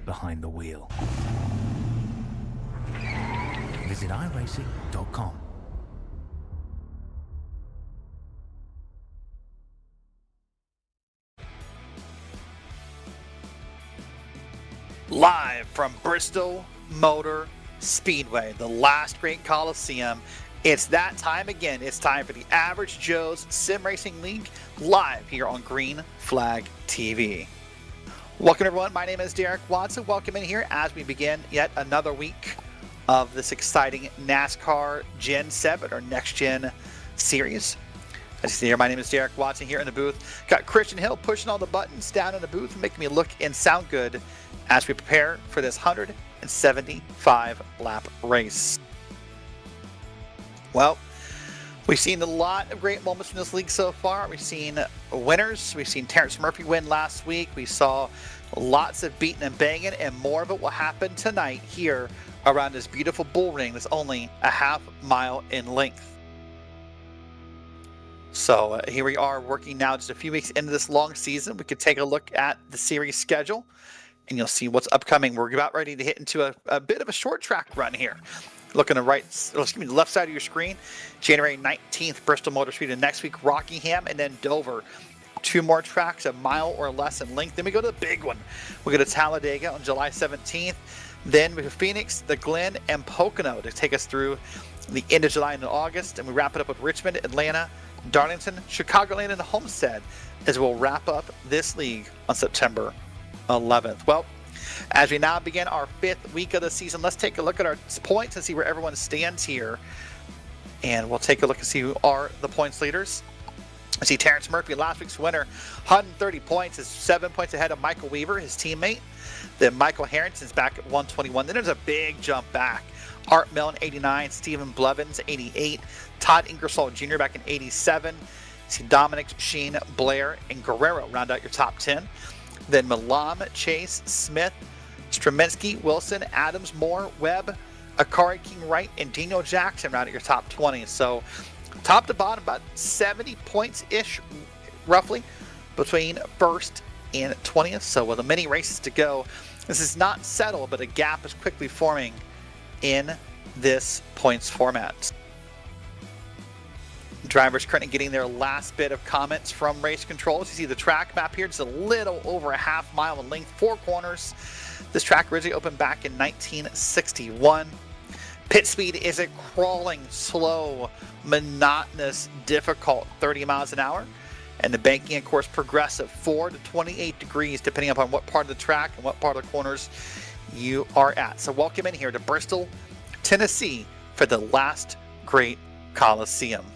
behind the wheel. Visit iRacing.com. Live from Bristol Motor Speedway, the last great Coliseum. It's that time again. It's time for the Average Joe's Sim Racing League live here on Green Flag TV. Welcome everyone, my name is Derek Watson. Welcome in here as we begin yet another week of this exciting NASCAR Gen 7 or Next Gen series. As you see here, my name is Derek Watson here in the booth. Got Christian Hill pushing all the buttons down in the booth, making me look and sound good as we prepare for this 175 lap race. Well, we've seen a lot of great moments from this league so far. We've seen winners. We've seen Terrence Murphy win last week. We saw lots of beating and banging, and more of it will happen tonight here around this beautiful bull ring that's only a half mile in length. So here we are working now just a few weeks into this long season. We could take a look at the series schedule and you'll see what's upcoming. We're about ready to hit into a bit of a short track run here. Looking to the left side of your screen, January 19th, Bristol Motor Speedway. Next week, Rockingham, and then Dover. 2 more tracks, a mile or less in length. Then we go to the big one. We go to Talladega on July 17th. Then we have Phoenix, the Glen, and Pocono to take us through the end of July and August. And we wrap it up with Richmond, Atlanta, Darlington, Chicagoland, and Homestead as we'll wrap up this league on September 11th. Well, as we now begin our 5th week of the season, let's take a look at our points and see where everyone stands here. And we'll take a look and see who are the points leaders. I see Terrence Murphy, last week's winner, 130 points, is 7 points ahead of Michael Weaver, his teammate. Then Michael Harrington's back at 121. Then there's a big jump back. Art Mellon, 89. Stephen Blevins, 88. Todd Ingersoll Jr. back in 87. See Dominic, Sheen, Blair, and Guerrero round out your top 10. Then Milam, Chase, Smith, Straminsky, Wilson, Adams, Moore, Webb, Akari, King Wright, and Dino Jackson round out your top 20. So top to bottom, about 70 points-ish, roughly, between 1st and 20th. So with many races to go, this is not settled, but a gap is quickly forming in this points format. Drivers currently getting their last bit of comments from race controls. You see the track map here, just a little over a half mile in length, 4 corners. This track originally opened back in 1961. Pit speed is a crawling, slow, monotonous, difficult 30 miles an hour. And the banking, of course, progressive, 4 to 28 degrees, depending upon what part of the track and what part of the corners you are at. So welcome in here to Bristol, Tennessee for the last great Coliseum.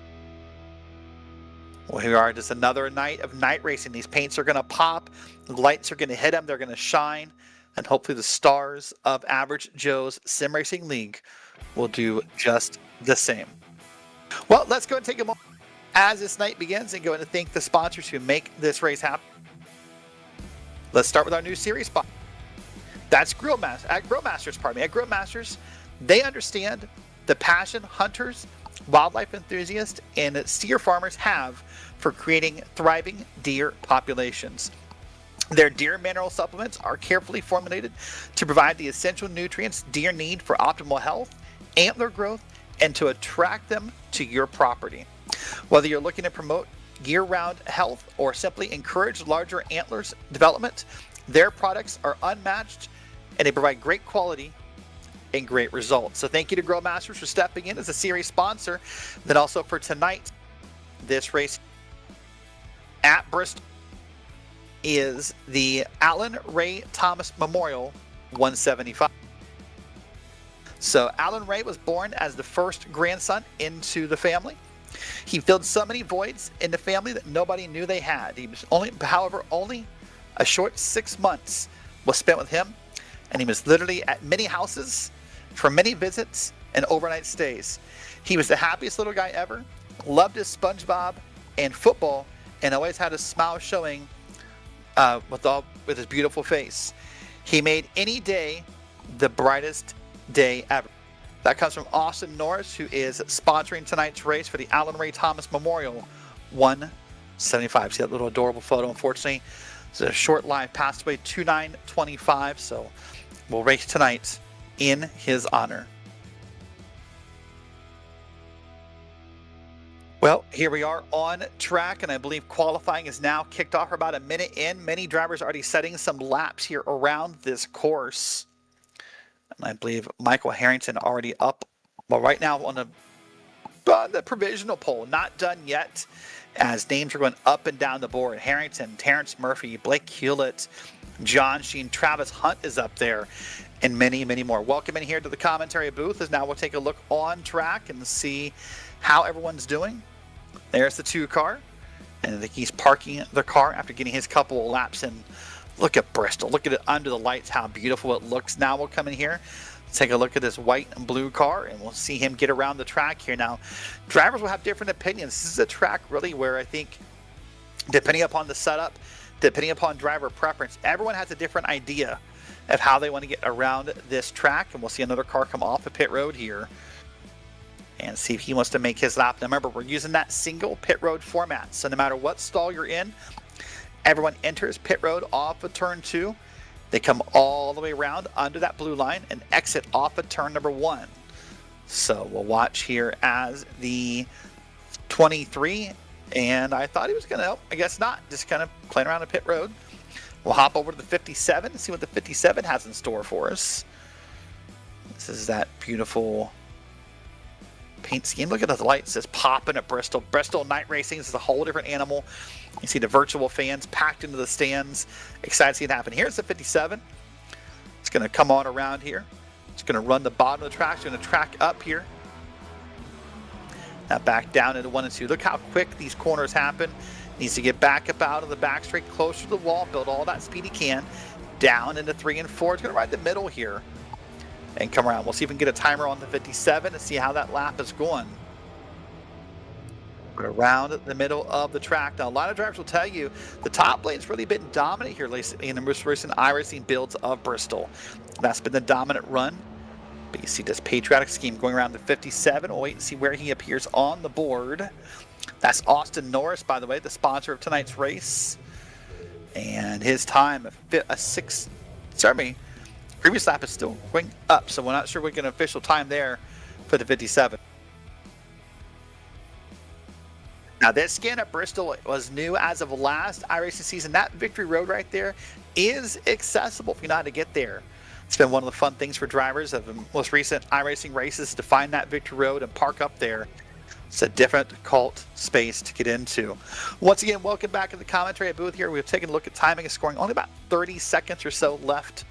Well, here we are, just another night of night racing. These paints are going to pop, the lights are going to hit them, they're going to shine, and hopefully the stars of Average Joe's Sim Racing League will do just the same. Well, let's go and take a moment as this night begins and go and thank the sponsors who make this race happen. Let's start with our new series sponsor. That's Grill Masters. At Grill Masters, they understand the passion hunters, wildlife enthusiasts, and steer farmers have for creating thriving deer populations. Their deer mineral supplements are carefully formulated to provide the essential nutrients deer need for optimal health, antler growth, and to attract them to your property. Whether you're looking to promote year-round health or simply encourage larger antlers development, their products are unmatched and they provide great quality and great results. So thank you to Grill Masters for stepping in as a series sponsor. Then also for tonight, this race at Bristol is the Alan Ray Thomas Memorial 175. So Alan Ray was born as the first grandson into the family. He filled so many voids in the family that nobody knew they had. He was only a short 6 months was spent with him, and he was literally at many houses for many visits and overnight stays. He was the happiest little guy ever, loved his SpongeBob and football, and always had a smile showing with his beautiful face. He made any day the brightest day ever. That comes from Austin Norris, who is sponsoring tonight's race for the Alan Ray Thomas Memorial 175. See that little adorable photo? Unfortunately, It's a short life, passed away 2/9/25, so we'll race tonight in his honor. Well, here we are on track, and I believe qualifying is now kicked off. We're about a minute in. Many drivers already setting some laps here around this course. And I believe Michael Harrington already up, well, right now on the provisional poll. Not done yet, as names are going up and down the board. Harrington, Terrence Murphy, Blake Hewlett, John Sheen, Travis Hunt is up there, and many, many more. Welcome in here to the commentary booth, as now we'll take a look on track and see how everyone's doing. There's the 2 car, and I think he's parking the car after getting his couple of laps in. Look at Bristol. Look at it under the lights, how beautiful it looks. Now we'll come in here, take a look at this white and blue car, and we'll see him get around the track here. Now, drivers will have different opinions. This is a track really where I think, depending upon the setup, depending upon driver preference, everyone has a different idea of how they want to get around this track. And we'll see another car come off the pit road here and see if he wants to make his lap. Now remember, we're using that single pit road format, so no matter what stall you're in, everyone enters pit road off of turn 2. They come all the way around under that blue line and exit off of turn number 1. So we'll watch here as the 23, and I thought he was going to help. I guess not. Just kind of playing around the pit road. We'll hop over to the 57 and see what the 57 has in store for us. This is that beautiful paint scheme. Look at the lights just popping at Bristol. Bristol night racing is a whole different animal. You see the virtual fans packed into the stands. Excited to see it happen. Here's the 57. It's going to come on around here. It's going to run the bottom of the track. It's going to track up here. Now back down into 1 and 2. Look how quick these corners happen. Needs to get back up out of the back straight, closer to the wall, build all that speed he can. Down into 3 and 4. It's going to ride the middle here and come around. We'll see if we can get a timer on the 57 and see how that lap is going. Around the middle of the track. Now, a lot of drivers will tell you the top lane's really been dominant here in the most recent iRacing builds of Bristol. That's been the dominant run. But you see this patriotic scheme going around the 57. We'll wait and see where he appears on the board. That's Austin Norris, by the way, the sponsor of tonight's race. And his time, previous lap is still going up, so we're not sure we get an official time there for the 57. Now this scan at Bristol was new as of last iRacing season. That Victory Road right there is accessible if you know how to get there. It's been one of the fun things for drivers of the most recent iRacing races to find that Victory Road and park up there. It's a difficult space to get into. Once again, welcome back to the commentary booth here. We've taken a look at timing and scoring. Only about 30 seconds or so left.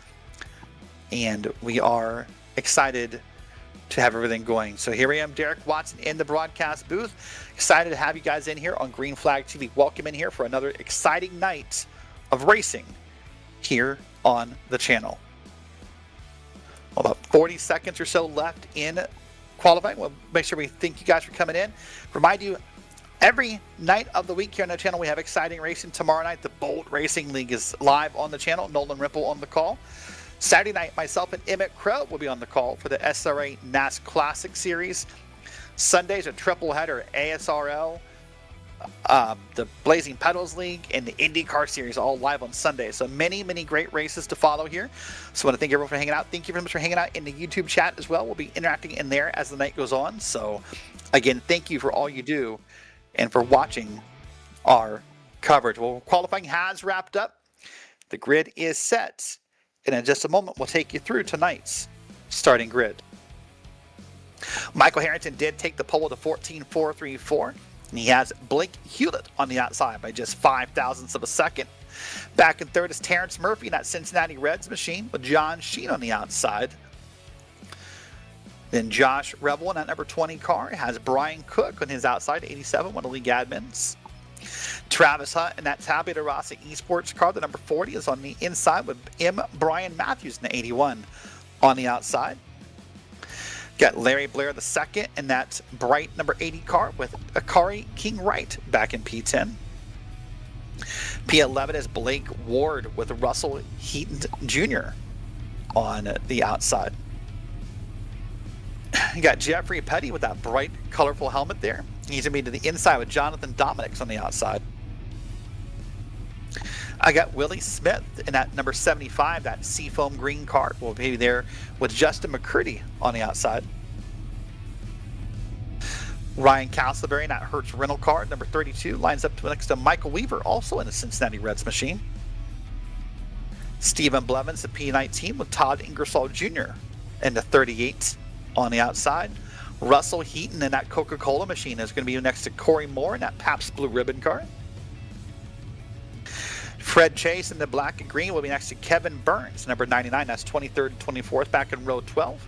And we are excited to have everything going. So here I am, Derek Watson in the broadcast booth. Excited to have you guys in here on Green Flag TV. Welcome in here for another exciting night of racing here on the channel. Well, about 40 seconds or so left in qualifying. We'll make sure we thank you guys for coming in. Remind you, every night of the week here on the channel, we have exciting racing. Tomorrow night, the Bolt Racing League is live on the channel. Nolan Ripple on the call. Saturday night, myself and Emmett Crow will be on the call for the SRA NAS Classic Series. Sunday's a triple header, ASRL, the Blazing Pedals League, and the IndyCar Series, all live on Sunday. So many, many great races to follow here. So I want to thank everyone for hanging out. Thank you very much for hanging out in the YouTube chat as well. We'll be interacting in there as the night goes on. So again, thank you for all you do and for watching our coverage. Well, qualifying has wrapped up. The grid is set. And in just a moment, we'll take you through tonight's starting grid. Michael Harrington did take the pole to 14.434, and he has Blake Hewlett on the outside by just 5 thousandths of a second. Back in third is Terrence Murphy in that Cincinnati Reds machine with John Sheen on the outside. Then Josh Rebel in that number 20 car has Brian Cook on his outside, 87, one of the league admins. Travis Hunt in that Tabula Rasa Esports car, the number 40, is on the inside with Brian Matthews in the 81 on the outside. Got Larry Blair the second in that bright number 80 car with Akari King Wright back in P10. P11 is Blake Ward with Russell Heaton Jr. on the outside. You got Jeffrey Petty with that bright, colorful helmet there. He's going to be to the inside with Jonathan Dominics on the outside. I got Willie Smith in that number 75, that seafoam green car. Will be there with Justin McCurdy on the outside. Ryan Castleberry in that Hertz rental car, number 32, lines up next to Michael Weaver, also in the Cincinnati Reds machine. Stephen Blevins, the P19, with Todd Ingersoll Jr. in the 38 on the outside. Russell Heaton in that Coca-Cola machine is going to be next to Corey Moore in that Pabst Blue Ribbon car. Fred Chase in the black and green will be next to Kevin Burns, number 99. That's 23rd and 24th back in row 12.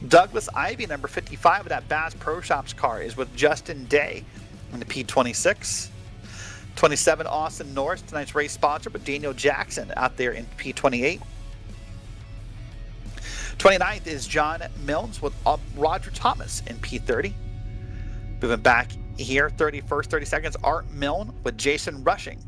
Douglas Ivey, number 55 of that Bass Pro Shops car, is with Justin Day in the P26. 27, Austin Norris, tonight's race sponsor, but Daniel Jackson out there in P28. 29th is John Milnes with Roger Thomas in P30. Moving back here, 31st, 32nd, Art Milne with Jason Rushing.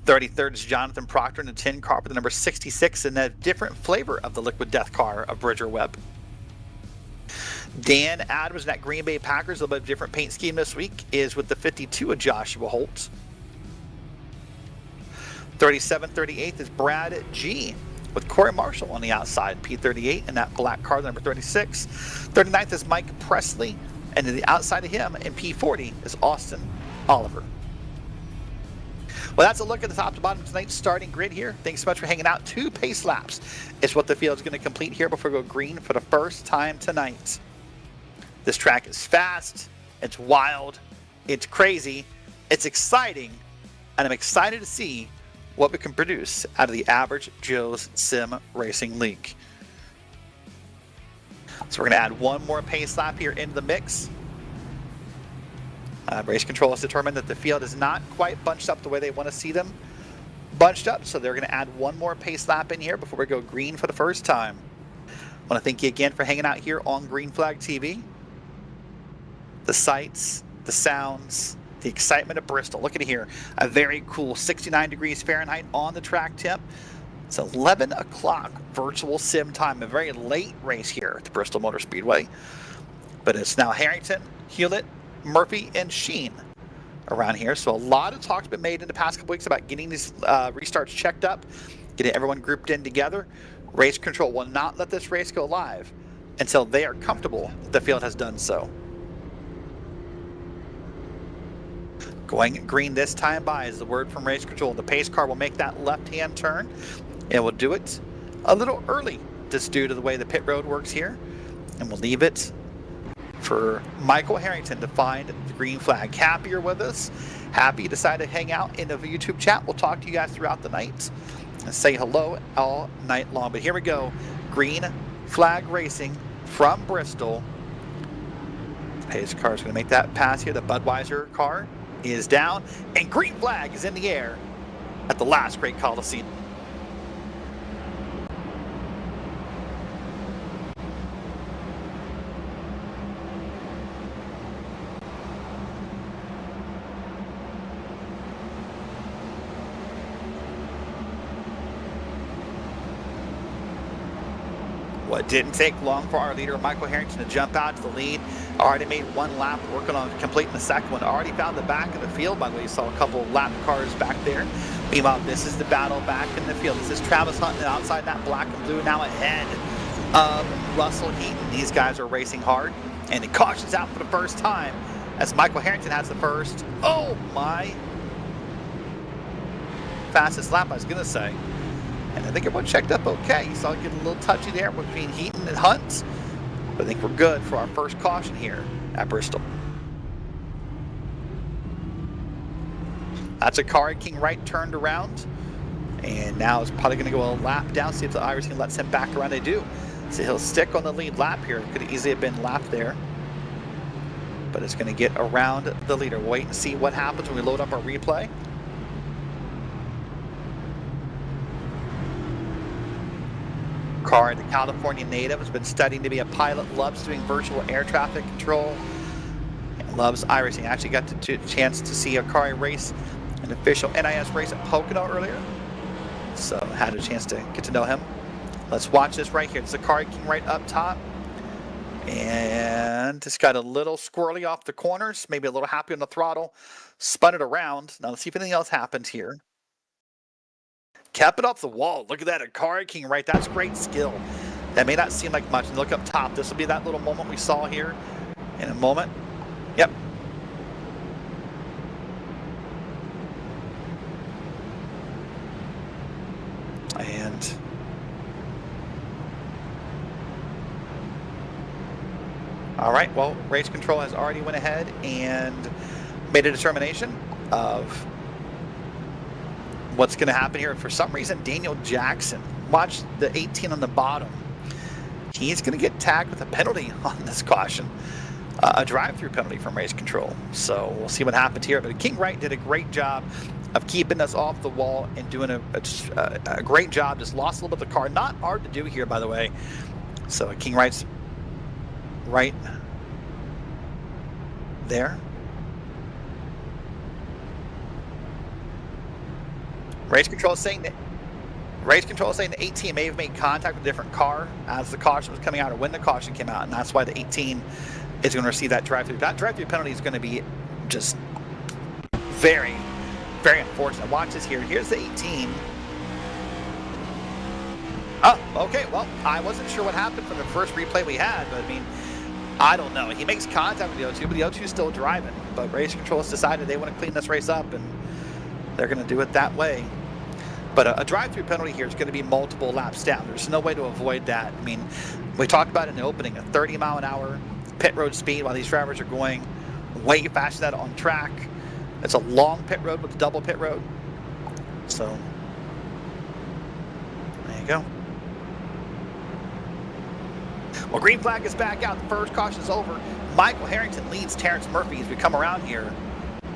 33rd is Jonathan Proctor in the 10 car with the number 66 in a different flavor of the Liquid Death car of Bridger Webb. Dan Adams in that Green Bay Packers, a little bit different paint scheme this week, is with the 52 of Joshua Holt. 37th, 38th is Brad G with Corey Marshall on the outside, P38 in that black car, number 36. 39th is Mike Presley, and to the outside of him in P40 is Austin Oliver. Well, that's a look at the top to bottom of tonight's starting grid here. Thanks so much for hanging out. 2 pace laps is what the field is going to complete here before we go green for the first time tonight. This track is fast, it's wild, it's crazy, it's exciting, and I'm excited to see what we can produce out of the Average Joe's Sim Racing League. So we're going to add one more pace lap here into the mix. Race control has determined that the field is not quite bunched up the way they want to see them bunched up, so they're going to add one more pace lap in here before we go green for the first time. I want to thank you again for hanging out here on Green Flag TV. The sights, the sounds, the excitement of Bristol. Look at it here, a very cool 69 degrees Fahrenheit on the track temp. It's 11 o'clock virtual sim time, a very late race here at the Bristol Motor Speedway. But it's now Harrington, Hewlett, Murphy, and Sheen around here. So a lot of talk's been made in the past couple weeks about getting these restarts checked up, getting everyone grouped in together. Race control will not let this race go live until they are comfortable that the field has done so. Going green this time by is the word from race control. The pace car will make that left-hand turn. It will do it a little early just due to the way the pit road works here. And we'll leave it for Michael Harrington to find the green flag. Happy you're with us. Happy you decided to hang out in the YouTube chat. We'll talk to you guys throughout the night and say hello all night long. But here we go. Green flag racing from Bristol. The pace car is going to make that pass here. The Budweiser car is down, and green flag is in the air at the last Great Coliseum. Well, it didn't take long for our leader, Michael Harrington, to jump out to the lead. Already made one lap, working on completing the second one. Already found the back of the field, by the way. You saw a couple of lap cars back there. Meanwhile, this is the battle back in the field. This is Travis Hunt outside that black and blue, now ahead of Russell Heaton. These guys are racing hard, and it cautions out for the first time as Michael Harrington has the first. Oh my! Fastest lap, I was going to say. And I think everyone checked up okay. You saw it get a little touchy there between Heaton and Hunt. But I think we're good for our first caution here at Bristol. That's a car King right turned around. And now it's probably going to go a lap down, see if the Irish can let him back around. They do. So he'll stick on the lead lap here. Could easily have been lapped there. But it's going to get around the leader. We'll wait and see what happens when we load up our replay. Car, the California native, has been studying to be a pilot, loves doing virtual air traffic control, and loves iRacing. I actually got the chance to see a car race, an official NIS race at Pocono earlier, so had a chance to get to know him. Let's watch this right here. It's the Car King right up top, And just got a little squirrely off the corners, maybe a little happy on the throttle, spun it around. Now let's see if anything else happened here. Kept it off the wall. Look at that, a car king right. That's great skill. That may not seem like much. And look up top. This will be that little moment we saw here in a moment. Yep. And all right, well, race control has already went ahead and made a determination of what's going to happen here. For some reason, Daniel Jackson, watch the 18 on the bottom. He's going to get tagged with a penalty on this caution, a drive-through penalty from race control. So we'll see what happens here. But King Wright did a great job of keeping us off the wall and doing a great job. Just lost a little bit of the car. Not hard to do here, by the way. So King Wright's right there. Race control is saying that the 18 may have made contact with a different car as the caution was coming out or when the caution came out, and that's why the 18 is going to receive that drive-through. That drive-through penalty is going to be just very, very unfortunate. Watch this here. Here's the 18. Oh, okay. Well, I wasn't sure what happened from the first replay we had, but I mean, I don't know. He makes contact with the O2, but the O2 is still driving. But race control has decided they want to clean this race up, and they're going to do it that way. But a drive-through penalty here is going to be multiple laps down. There's no way to avoid that. I mean, we talked about it in the opening, a 30-mile-an-hour pit road speed while these drivers are going way faster than that on track. It's a long pit road with a double pit road. So, there you go. Well, green flag is back out. The first caution is over. Michael Harrington leads Terrence Murphy as we come around here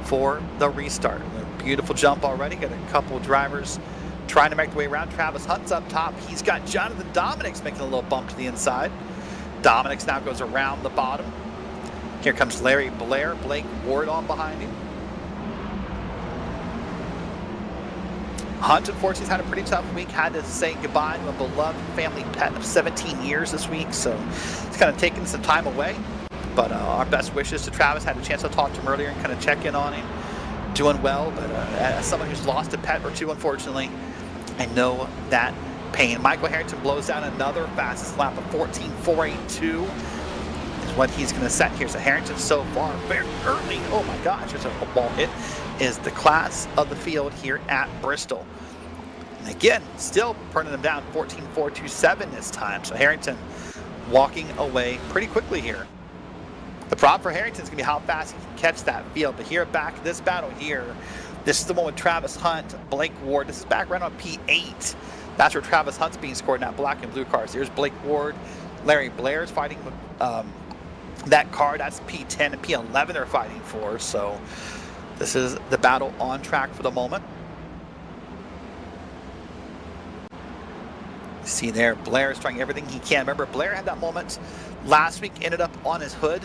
for the restart. A beautiful jump already. Got a couple of drivers trying to make their way around. Travis Hunt's up top. He's got Jonathan Dominics making a little bump to the inside. Dominics now goes around the bottom. Here comes Larry Blair. Blake Ward on behind him. Hunt, unfortunately, has had a pretty tough week. Had to say goodbye to a beloved family pet of 17 years this week, so it's kind of taken some time away. But our best wishes to Travis. Had a chance to talk to him earlier and kind of check in on him. Doing well, but as someone who's lost a pet or two, unfortunately, I know that pain. Michael Harrington blows down another fastest lap of 14.482 is what he's going to set here. So Harrington so far very early. Oh my gosh, there's a ball hit. Is the class of the field here at Bristol. And again, still burning them down 14.427 this time. So Harrington walking away pretty quickly here. The problem for Harrington is going to be how fast he can catch that field. But here back, this battle here, this is the one with Travis Hunt, Blake Ward. This is back right on P8. That's where Travis Hunt's being scored in that black and blue cars. Here's Blake Ward. Larry Blair's fighting that car. That's P10 and P11 they're fighting for. So this is the battle on track for the moment. See there, Blair is trying everything he can. Remember, Blair had that moment last week, ended up on his hood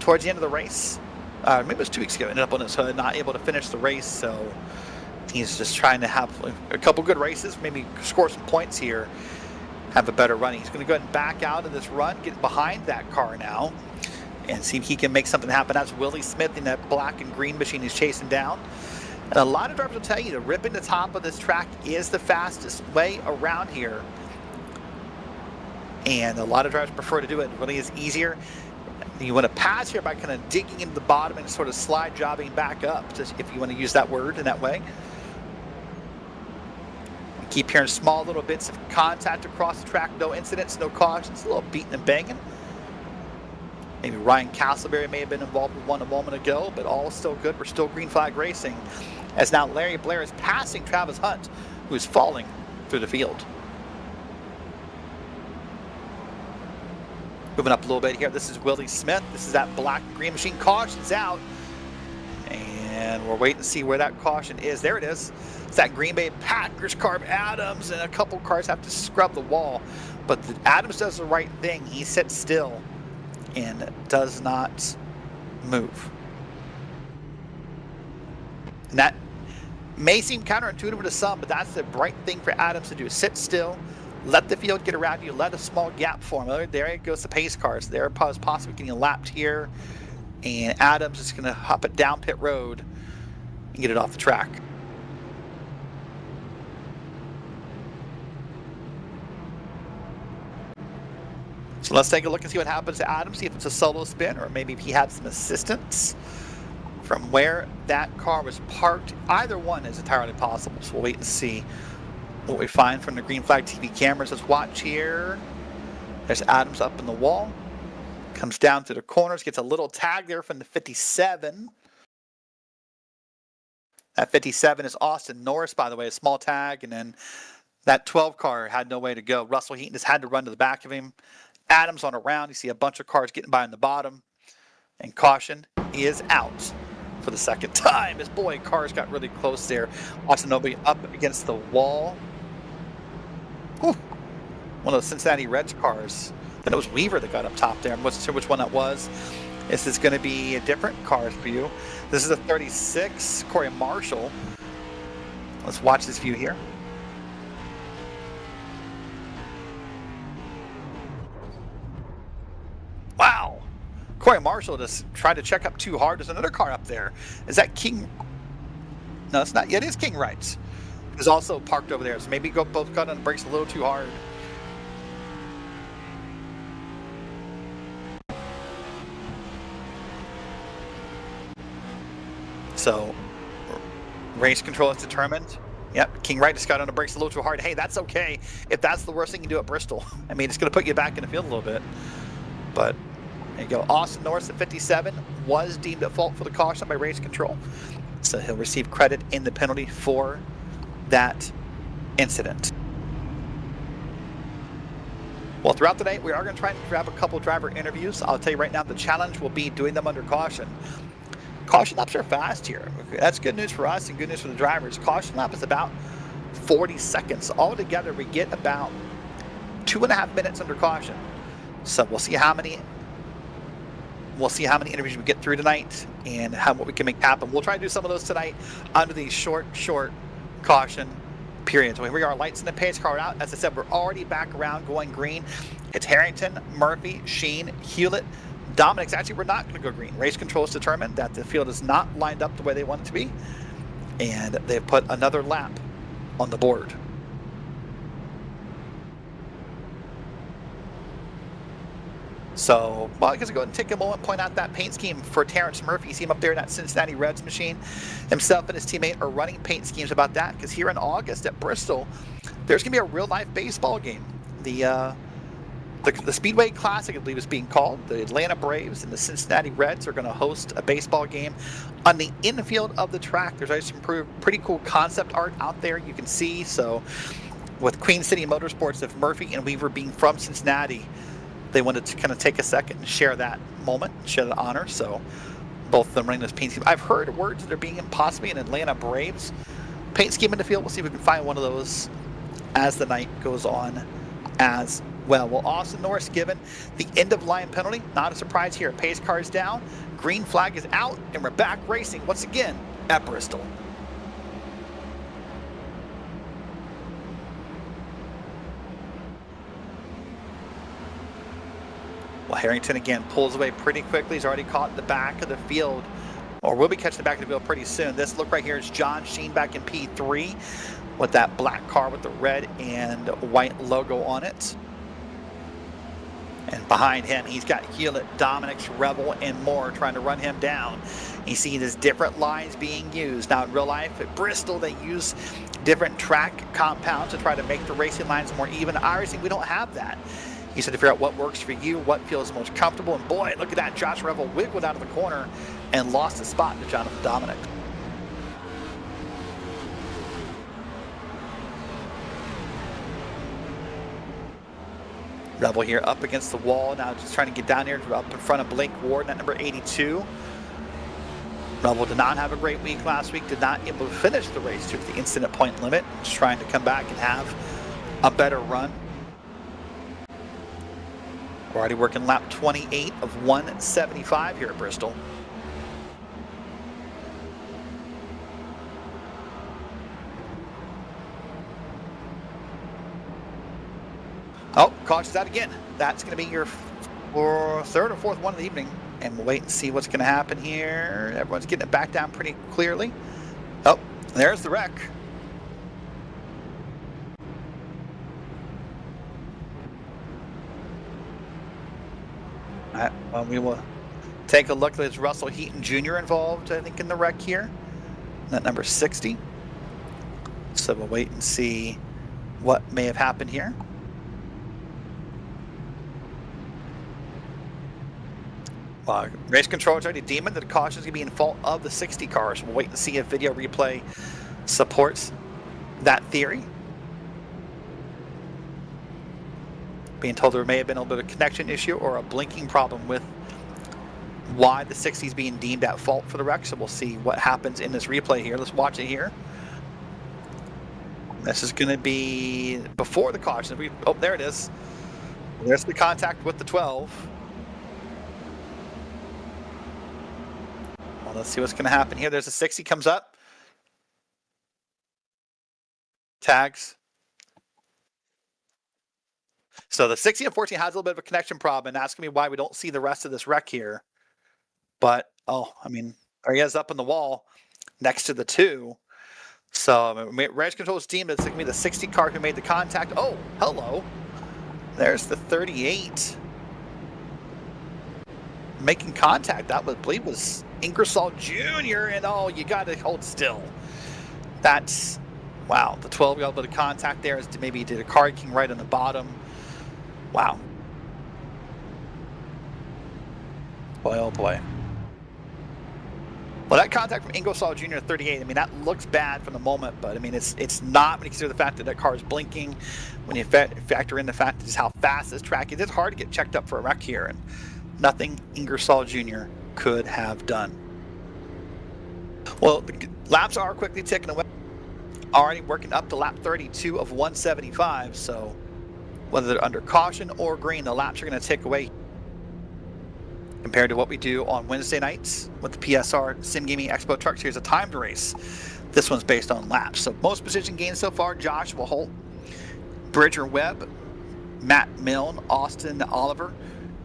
towards the end of the race. Maybe it was 2 weeks ago, ended up on his hood, not able to finish the race. So he's just trying to have a couple good races, maybe score some points here, have a better run. He's going to go ahead and back out of this run, get behind that car now, and see if he can make something happen. That's Willie Smith in that black and green machine he's chasing down. And a lot of drivers will tell you that ripping the top of this track is the fastest way around here. And a lot of drivers prefer to do it. It really is easier. You want to pass here by kind of digging into the bottom and sort of slide jobbing back up, just if you want to use that word in that way. You keep hearing small little bits of contact across the track, no incidents, no cautions, a little beating and banging. Maybe Ryan Castleberry may have been involved with one a moment ago, but all is still good. We're still green flag racing, as now Larry Blair is passing Travis Hunt, who's falling through the field. Moving up a little bit here, this is Willie Smith. This is that black and green machine. Caution's out. And we're waiting to see where that caution is. There it is. It's that Green Bay Packers car. Adams and a couple cars have to scrub the wall. But Adams does the right thing. He sits still and does not move. And that may seem counterintuitive to some, but that's the right thing for Adams to do. Sit still, let the field get around you, let a small gap form. There it goes the pace cars. They're possibly getting lapped here, and Adams is going to hop it down pit road and get it off the track. So let's take a look and see what happens to Adams, see if it's a solo spin or maybe if he had some assistance from where that car was parked. Either one is entirely possible, so we'll wait and see what we find from the green flag TV cameras. Let's watch here. There's Adams up in the wall. Comes down to the corners, gets a little tag there from the 57. That 57 is Austin Norris, by the way, a small tag, and then that 12 car had no way to go. Russell Heaton just had to run to the back of him. Adams on a round. You see a bunch of cars getting by in the bottom. And caution is out for the second time. As boy, cars got really close there. Austin nobody up against the wall. Whew. One of those Cincinnati Reds cars. Then it was Weaver that got up top there. I wasn't sure which one that was. This is going to be a different cars view. This is a 36, Corey Marshall. Let's watch this view here. Wow. Corey Marshall just tried to check up too hard. There's another car up there. Is that King? No, it's not. Yeah, it is King Wrights. It's also parked over there. So maybe both got on the brakes a little too hard. So race control is determined. Yep, King Wright just got on the brakes a little too hard. Hey, that's okay if that's the worst thing you do at Bristol. I mean, it's going to put you back in the field a little bit. But there you go. Austin Norris at 57 was deemed at fault for the caution by race control. So he'll receive credit in the penalty for that incident. Well, throughout the day, we are going to try and grab a couple driver interviews. I'll tell you right now, the challenge will be doing them under caution. Caution laps are fast here. That's good news for us and good news for the drivers. Caution lap is about 40 seconds. Altogether, we get about 2.5 minutes under caution. So we'll see how many interviews we get through tonight and what we can make happen. We'll try to do some of those tonight under these short caution periods. So here we are, lights in the pace car out. As I said, we're already back around going green. It's Harrington, Murphy, Sheen, Hewlett, Dominic's. Actually, we're not going to go green. Race control has determined that the field is not lined up the way they want it to be, and they've put another lap on the board. So, well, I guess I'll go ahead and take a moment and point out that paint scheme for Terrence Murphy. You see him up there in that Cincinnati Reds machine. Himself and his teammate are running paint schemes about that, because here in August at Bristol, there's going to be a real-life baseball game. The Speedway Classic, I believe, is being called. The Atlanta Braves and the Cincinnati Reds are going to host a baseball game on the infield of the track. There's actually some pretty cool concept art out there you can see. So with Queen City Motorsports, if Murphy and Weaver being from Cincinnati, they wanted to kind of take a second and share that moment, share the honor. So both of them running this paint scheme. I've heard words that there being possibly an Atlanta Braves paint scheme in the field. We'll see if we can find one of those as the night goes on as well. Well, Austin Norris given the end of line penalty. Not a surprise here. Pace car is down, green flag is out, and we're back racing once again at Bristol. Well, Harrington again pulls away pretty quickly. He's already caught the back of the field, or will be catching the back of the field pretty soon. This look right here is John Sheen back in P3 with that black car with the red and white logo on it. And behind him, he's got Hewlett, Dominic's, Rebel, and more trying to run him down. You see there's different lines being used. Now in real life at Bristol, they use different track compounds to try to make the racing lines more even. iRacing, we don't have that. You said to figure out what works for you, what feels most comfortable. And boy, look at that. Josh Rebel wiggled out of the corner and lost the spot to Jonathan Dominic. Rebel here up against the wall. Now just trying to get down here up in front of Blake Ward, that number 82. Rebel did not have a great week last week. Did not able to finish the race due to the incident point limit. Just trying to come back and have a better run. We're already working lap 28 of 175 here at Bristol. Oh, caution's out again. That's going to be your third or fourth one of the evening. And we'll wait and see what's going to happen here. Everyone's getting it back down pretty clearly. Oh, there's the wreck. All right, well, we will take a look. There's Russell Heaton Jr. involved, I think, in the wreck here. That number 60. So we'll wait and see what may have happened here. Race control is already deemed that the caution is going to be in fault of the 60 cars. We'll wait and see if video replay supports that theory. Being told there may have been a little bit of connection issue or a blinking problem with why the 60 is being deemed at fault for the wreck. So we'll see what happens in this replay here. Let's watch it here. This is going to be before the caution. Oh, there it is. There's the contact with the 12. Well, let's see what's going to happen here. There's a 60 comes up. Tags. So the 60 and 14 has a little bit of a connection problem, and that's going to be why we don't see the rest of this wreck here. But, oh, I mean, there he is up on the wall next to the 2. So race control's team, it's going to be the 60 car who made the contact. Oh, hello. There's the 38. Making contact. That was, I believe, was Ingersoll Jr. And oh, you got to hold still. That's, wow. The 12 got a bit of contact there. Maybe he did a car king right on the bottom. Wow. Boy, oh boy. Well, that contact from Ingersoll Jr. 38, I mean, that looks bad from the moment, but I mean, it's not when you consider the fact that that car is blinking, when you factor in the fact that just how fast this track is. It's hard to get checked up for a wreck here, and nothing Ingersoll Jr. could have done. Well, the laps are quickly ticking away. Already working up to lap 32 of 175, so whether they're under caution or green, the laps are going to tick away compared to what we do on Wednesday nights with the PSR Sim Gaming Expo Truck Series, a timed race. This one's based on laps. So most position gains so far: Joshua Holt, Bridger Webb, Matt Milne, Austin Oliver,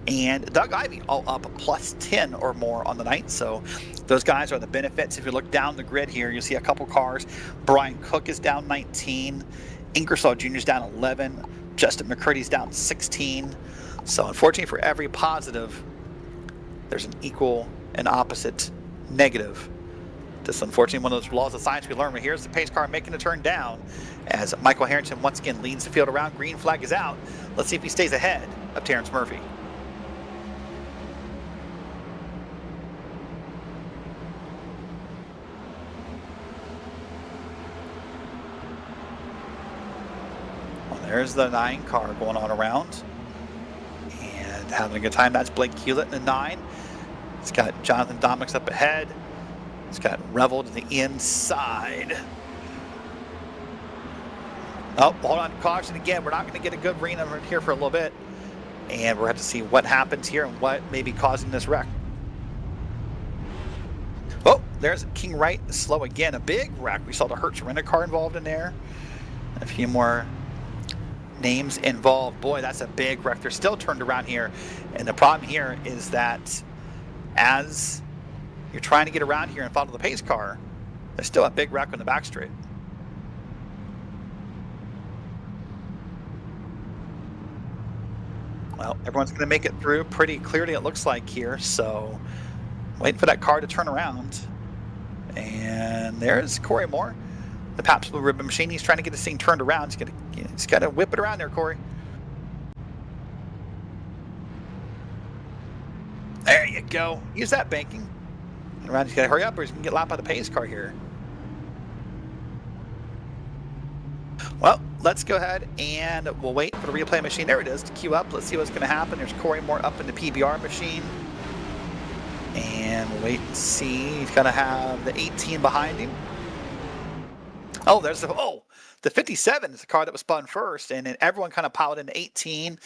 and Doug Ivey, all up plus 10 or more on the night. So those guys are the benefits. If you look down the grid here, you'll see a couple cars. Brian Cook is down 19. Ingersoll Jr. is down 11. Justin McCurdy's down 16. So unfortunately, for every positive, there's an equal and opposite negative. This, unfortunately, one of those laws of science we learned. Here's the pace car making a turn down as Michael Harrington once again leads the field around. Green flag is out. Let's see if he stays ahead of Terrence Murphy. Well, there's the 9 car going on around and having a good time. That's Blake Hewlett in the 9. It's got Jonathan Dominics up ahead. It's got Revel to the inside. Oh, hold on, caution again. We're not going to get a good read over here for a little bit. And we'll have to see what happens here and what may be causing this wreck. Oh, there's King Wright, slow again. A big wreck. We saw the Hertz rent-a-car involved in there. A few more names involved. Boy, that's a big wreck. They're still turned around here. And the problem here is that as you're trying to get around here and follow the pace car, there's still a big wreck on the back straight. Well, everyone's going to make it through pretty clearly, it looks like here. So waiting for that car to turn around. And there's Corey Moore, the Pabst Blue Ribbon machine. He's trying to get this thing turned around. He's got to whip it around there, Corey. There you go. Use that banking. Around, he's got to hurry up or he's going to get lapped by the pace car here. Well, let's go ahead and we'll wait for the replay machine. There it is to queue up. Let's see what's going to happen. There's Corey Moore up in the PBR machine. And we'll wait and see. He's going to have the 18 behind him. Oh, there's the 57 is the car that was spun first, and then everyone kind of piled into 18.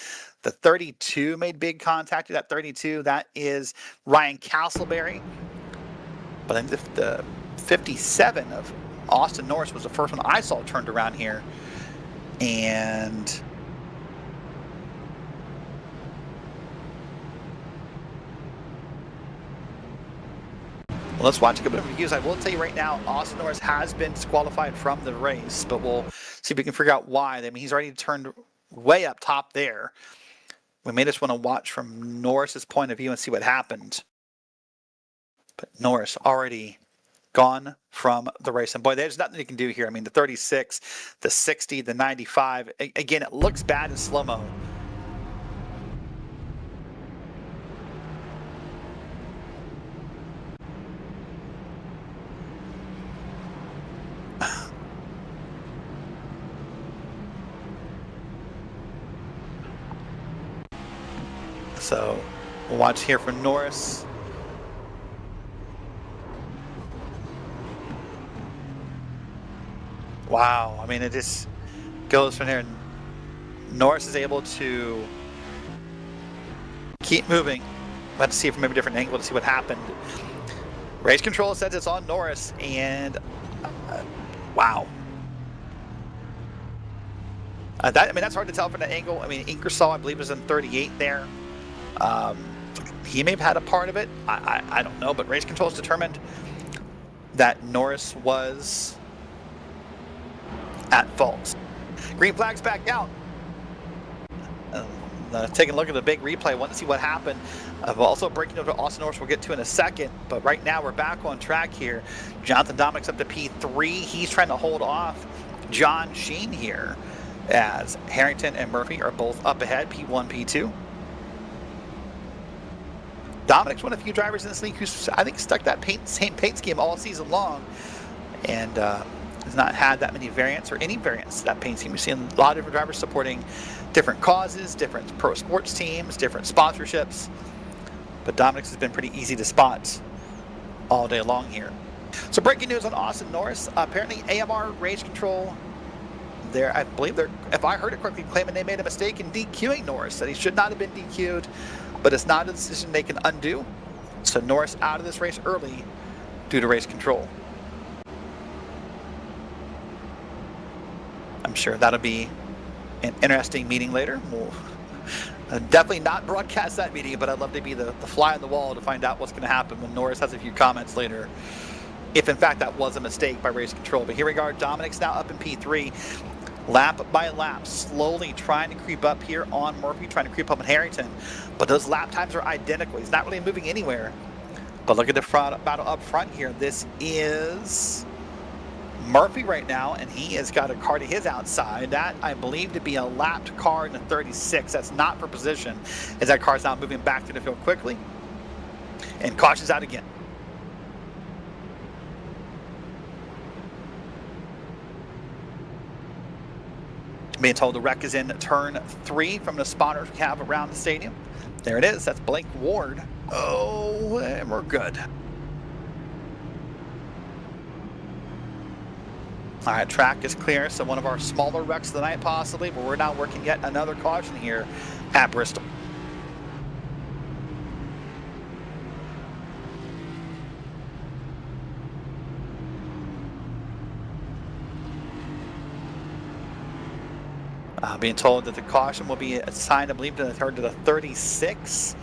The 32 made big contact with that 32. That is Ryan Castleberry. But then the 57 of Austin Norris was the first one I saw turned around here. And Let's watch a bit of reviews. I will tell you right now, Austin Norris has been disqualified from the race, but we'll see if we can figure out why. I mean, he's already turned way up top there. We may just want to watch from Norris's point of view and see what happened. But Norris already gone from the race. And boy, there's nothing you can do here. I mean, the 36, the 60, the 95. Again, it looks bad in slow-mo. So we'll watch here from Norris. Wow, I mean, it just goes from there. Norris is able to keep moving. We'll have to see it from maybe a different angle to see what happened. Race control says it's on Norris, and wow. I mean, that's hard to tell from the angle. I mean, Ingersoll, I believe, was in 38 there. He may have had a part of it. I don't know, but race control has determined that Norris was at fault. Green flag's back out. Taking a look at the big replay, want to see what happened. Also breaking over to Austin Norris, we'll get to in a second. But right now we're back on track here. Jonathan Dominic's up to P3. He's trying to hold off John Sheen here, as Harrington and Murphy are both up ahead, P1, P2. Dominic's one of the few drivers in this league who's, I think, stuck that same paint scheme all season long, and has not had that many variants or any variants to that paint scheme. We've seen a lot of different drivers supporting different causes, different pro sports teams, different sponsorships, but Dominic's has been pretty easy to spot all day long here. So breaking news on Austin Norris. Apparently AMR Race Control, I believe they're, if I heard it correctly, claiming they made a mistake in DQing Norris, that he should not have been DQ'd, but it's not a decision they can undo. So Norris out of this race early due to race control. I'm sure that'll be an interesting meeting later. We'll definitely not broadcast that meeting, but I'd love to be the fly on the wall to find out what's going to happen when Norris has a few comments later, if in fact that was a mistake by race control. But here we are, Dominic's now up in P3, lap by lap, slowly trying to creep up here on Murphy, trying to creep up on Harrington, but those lap times are identical. He's not really moving anywhere. But look at the front battle up front here. This is Murphy right now, and he has got a car to his outside. That, I believe, to be a lapped car in the 36. That's not for position, as that car's now moving back to the field quickly. And caution's out again. Being told the wreck is in turn 3 from the spotters we have around the stadium. There it is. That's Blake Ward. Oh, and we're good. All right, track is clear, so one of our smaller wrecks of the night possibly, but we're now working yet another caution here at Bristol. Being told that the caution will be assigned, I believe, to the 36.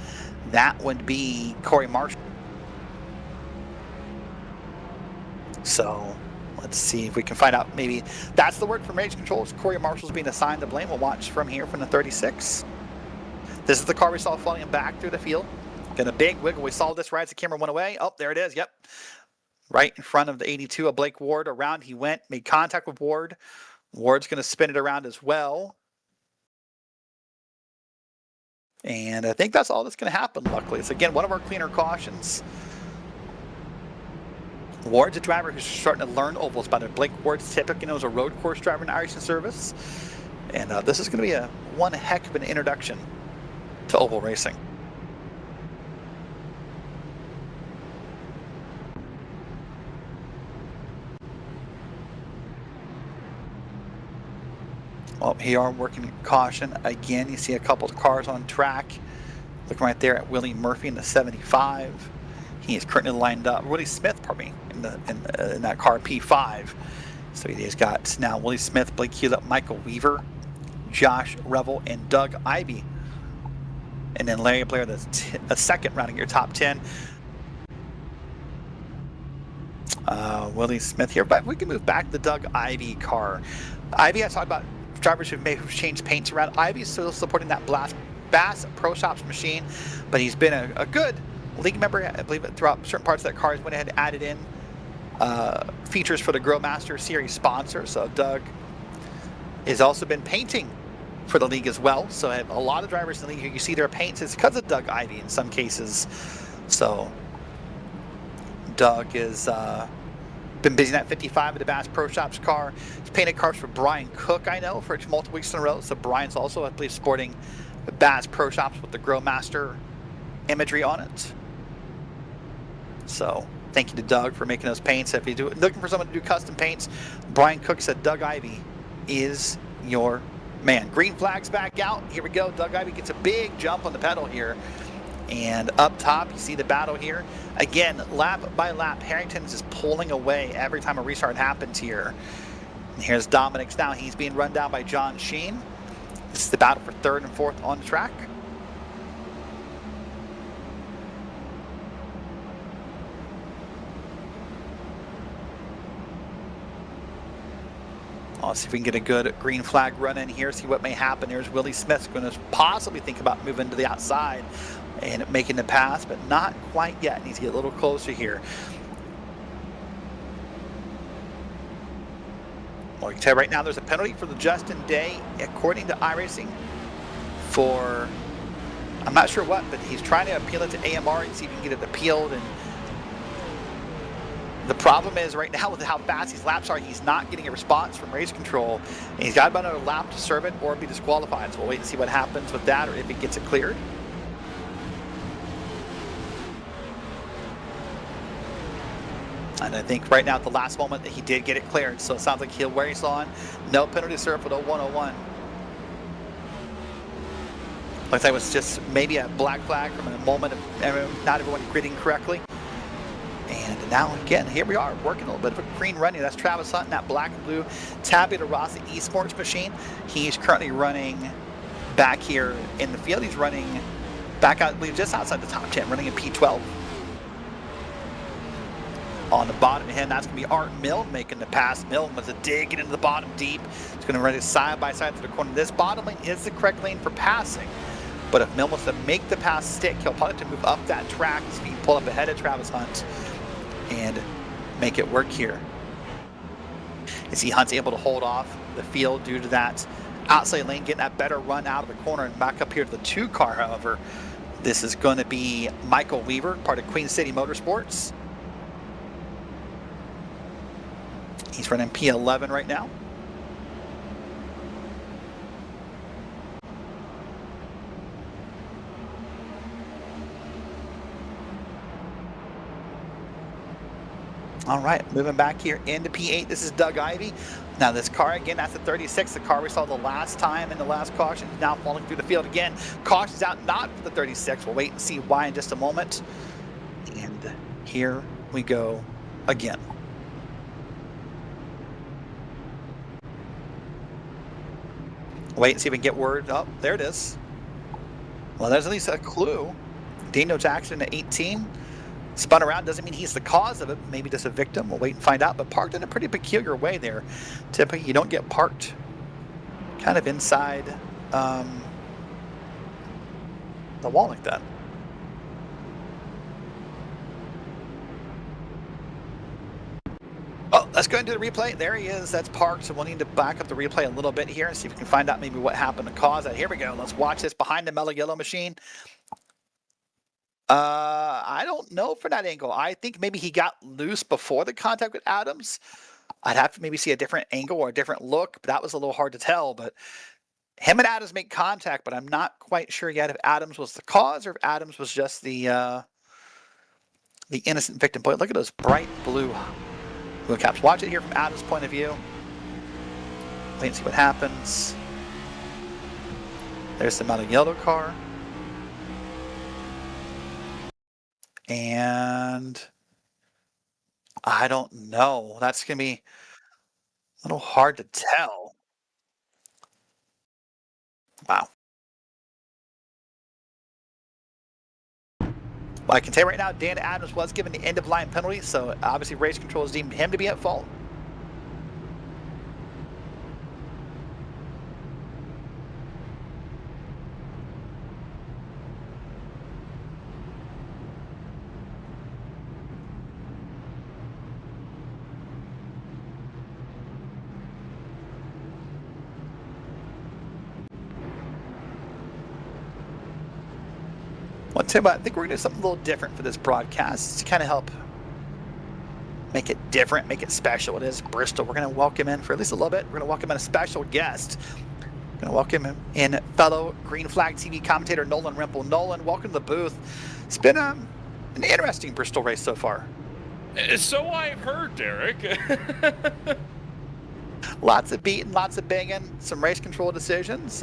That would be Corey Marshall. So let's see if we can find out. Maybe that's the word from race control. Corey Marshall's being assigned the blame. We'll watch from here from the 36. This is the car we saw falling back through the field. Got a big wiggle. We saw this right as the camera went away. Oh, there it is. Yep. Right in front of the 82 of Blake Ward. Around he went, made contact with Ward. Ward's going to spin it around as well. And I think that's all that's going to happen, luckily. It's, again, one of our cleaner cautions. Ward's a driver who's starting to learn ovals better. Blake Ward's typically knows a road course driver in Irish service. And this is going to be one heck of an introduction to oval racing. Well, here I'm working caution. Again, you see a couple of cars on track. Looking right there at Willie Murphy in the 75. He is currently lined up. Willie Smith, pardon me, in that car P5. So he's got now Willie Smith, Blake Hewlett, Michael Weaver, Josh Revel, and Doug Ivey. And then Larry Blair, the second rounding your top 10. Willie Smith here, but we can move back to the Doug Ivy car. Ivy, I talked about drivers who've changed paints around. Ivy's still supporting that Bass Pro Shops machine, but he's been a good league member. I believe throughout certain parts of that car, he's went ahead and added in features for the Grillmaster Series sponsor. So Doug has also been painting for the league as well. So I have a lot of drivers in the league who you see their paints is because of Doug Ivy in some cases. So Doug is been busy in that 55 of the Bass Pro Shops car. He's painted cars for Brian Cook, I know, for multiple weeks in a row. So Brian's also, I believe, sporting the Bass Pro Shops with the Grillmaster imagery on it. So thank you to Doug for making those paints. If you're looking for someone to do custom paints, Brian Cook said Doug Ivy is your man. Green flag's back out. Here we go. Doug Ivy gets a big jump on the pedal here. And up top, you see the battle here. Again, lap by lap, Harrington's is pulling away every time a restart happens here. And here's Dominic's now. He's being run down by John Sheen. This is the battle for third and fourth on the track. Let's see if we can get a good green flag run in here, see what may happen. There's Willie Smith's going to possibly think about moving to the outside and making the pass, but not quite yet. Needs to get a little closer here. Well, I can tell you right now, there's a penalty for the Justin Day, according to iRacing, for, I'm not sure what, but he's trying to appeal it to AMR and see if he can get it appealed. And the problem is right now with how fast these laps are, he's not getting a response from race control, and he's got about another lap to serve it or be disqualified. So we'll wait and see what happens with that, or if he gets it cleared. And I think right now at the last moment that he did get it cleared, so it sounds like he'll race on. No penalty served for the 101. Looks like it was just maybe a black flag from a moment of not everyone gridding correctly. And now again, here we are working a little bit of a green run here. That's Travis Hunt in that black and blue Tabula Rasa eSports machine. He's currently running back here in the field. He's running back out, I believe, just outside the top 10, running a P12. On the bottom of him, that's going to be Art Milne making the pass. Milne was a dig into the bottom deep. He's going to run it side by side to the corner. This bottom lane is the correct lane for passing. But if Milne wants to make the pass stick, he'll probably have to move up that track so he can pull up ahead of Travis Hunt and make it work here. You see Hunt's able to hold off the field due to that outside lane, getting that better run out of the corner and back up here to the 2 car. However, this is going to be Michael Weaver, part of Queen City Motorsports. He's running P11 right now. All right, moving back here into P8. This is Doug Ivy. Now this car, again, that's the 36, the car we saw the last time in the last caution, is now falling through the field again. Caution's out, not for the 36. We'll wait and see why in just a moment. And here we go again. Wait and see if we can get word. Oh, there it is. Well, there's at least a clue. Daniel Jackson at 18. Spun around, doesn't mean he's the cause of it. Maybe just a victim. We'll wait and find out. But parked in a pretty peculiar way there. Typically, you don't get parked kind of inside the wall like that. Oh, let's go into the replay. There he is. That's parked. So we'll need to back up the replay a little bit here and see if we can find out maybe what happened to cause that. Here we go. Let's watch this behind the mellow yellow machine. I don't know for that angle. I think maybe he got loose before the contact with Adams. I'd have to maybe see a different angle or a different look, but that was a little hard to tell. But him and Adams make contact, but I'm not quite sure yet if Adams was the cause or if Adams was just the innocent victim. Boy, look at those bright blue caps. Watch it here from Adams' point of view. Wait and see what happens. There's the mellow yellow car. And I don't know. That's going to be a little hard to tell. Wow. Well, I can tell you right now, Dan Adams was given the end-of-line penalty, so obviously race control has deemed him to be at fault. Well, Tim, I think we're going to do something a little different for this broadcast to kind of help make it different, make it special. It is Bristol. We're going to welcome in for at least a little bit. We're going to welcome in a special guest. We're going to welcome in fellow Green Flag TV commentator Nolan Rimple. Nolan, welcome to the booth. It's been an interesting Bristol race so far. So I've heard, Derek. Lots of beating, lots of banging, some race control decisions.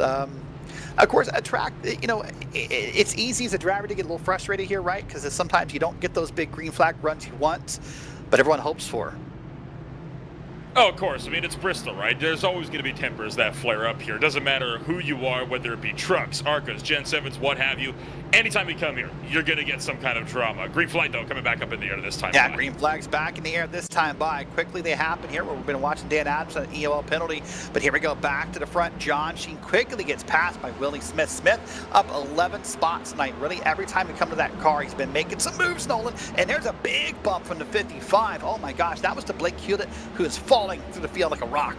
Of course, a track, you know, it's easy as a driver to get a little frustrated here, right? Because sometimes you don't get those big green flag runs you want, but everyone hopes for. Oh, of course. I mean, it's Bristol, right? There's always going to be tempers that flare up here. It doesn't matter who you are, whether it be trucks, ARCAs, Gen 7s, what have you. Anytime you come here, you're going to get some kind of drama. Green flag, though, coming back up in the air this time. Yeah, green flag's back in the air this time by. Quickly they happen here. We've been watching Dan Adams on an EOL penalty, but here we go back to the front. John Sheen quickly gets passed by Willie Smith. Smith up 11 spots tonight. Really, every time we come to that car, he's been making some moves, Nolan, and there's a big bump from the 55. Oh my gosh, that was to Blake Hewlett, who is falling through the field like a rock.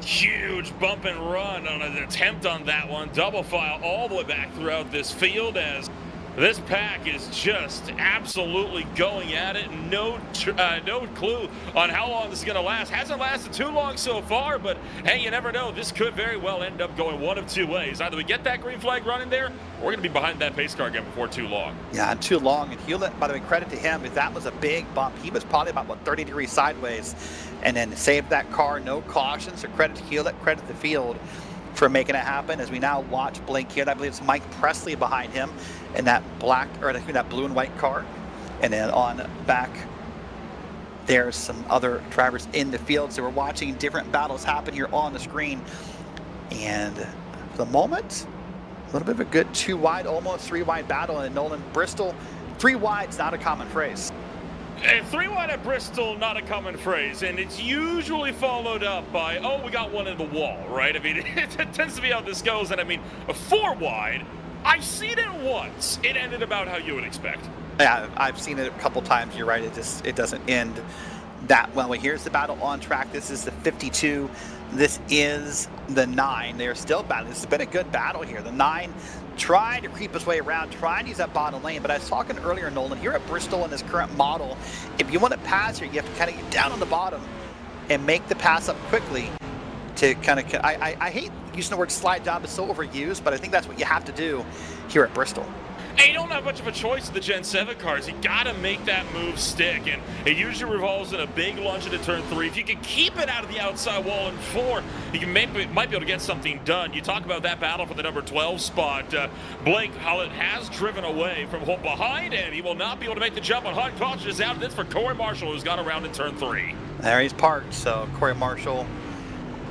Huge bump and run on an attempt on that one. Double file all the way back throughout this field as this pack is just absolutely going at it. No clue on how long this is going to last. Hasn't lasted too long so far, but hey, you never know. This could very well end up going one of two ways. Either we get that green flag running there, or we're going to be behind that pace car again before too long. Yeah, too long. And Hewlett, by the way, credit to him, because that was a big bump. He was probably about, 30 degrees sideways, and then saved that car, no caution. So credit to Hewlett, credit to the field for making it happen. As we now watch Blake here, I believe it's Mike Presley behind him in that black, or that blue and white car. And then on back, there's some other drivers in the field. So we're watching different battles happen here on the screen. And for the moment, a little bit of a good 2 wide, almost 3 wide battle in Nolan. Bristol, 3 wide's not a common phrase. 3 wide at Bristol, not a common phrase, and it's usually followed up by, oh, we got one in the wall, right? I mean, it tends to be how this goes, and I mean, a 4 wide, I've seen it once. It ended about how you would expect. Yeah, I've seen it a couple times. You're right. It doesn't end that well. Here's the battle on track. This is the 52. This is the 9. They're still battling. This has been a good battle here. The 9 trying to creep his way around, trying to use that bottom lane. But I was talking earlier, Nolan, here at Bristol in this current model, if you want to pass here, you have to kind of get down on the bottom and make the pass up quickly to kind of, I hate using the word slide job, it's so overused, but I think that's what you have to do here at Bristol. And you don't have much of a choice with the Gen 7 cars. You got to make that move stick, and it usually revolves in a big lunge into turn 3. If you can keep it out of the outside wall in 4, you might be able to get something done. You talk about that battle for the number 12 spot. Blake Hewlett has driven away from behind, and he will not be able to make the jump on hot caution is out. This for Corey Marshall, who's got around in turn 3. There he's parked, so Corey Marshall,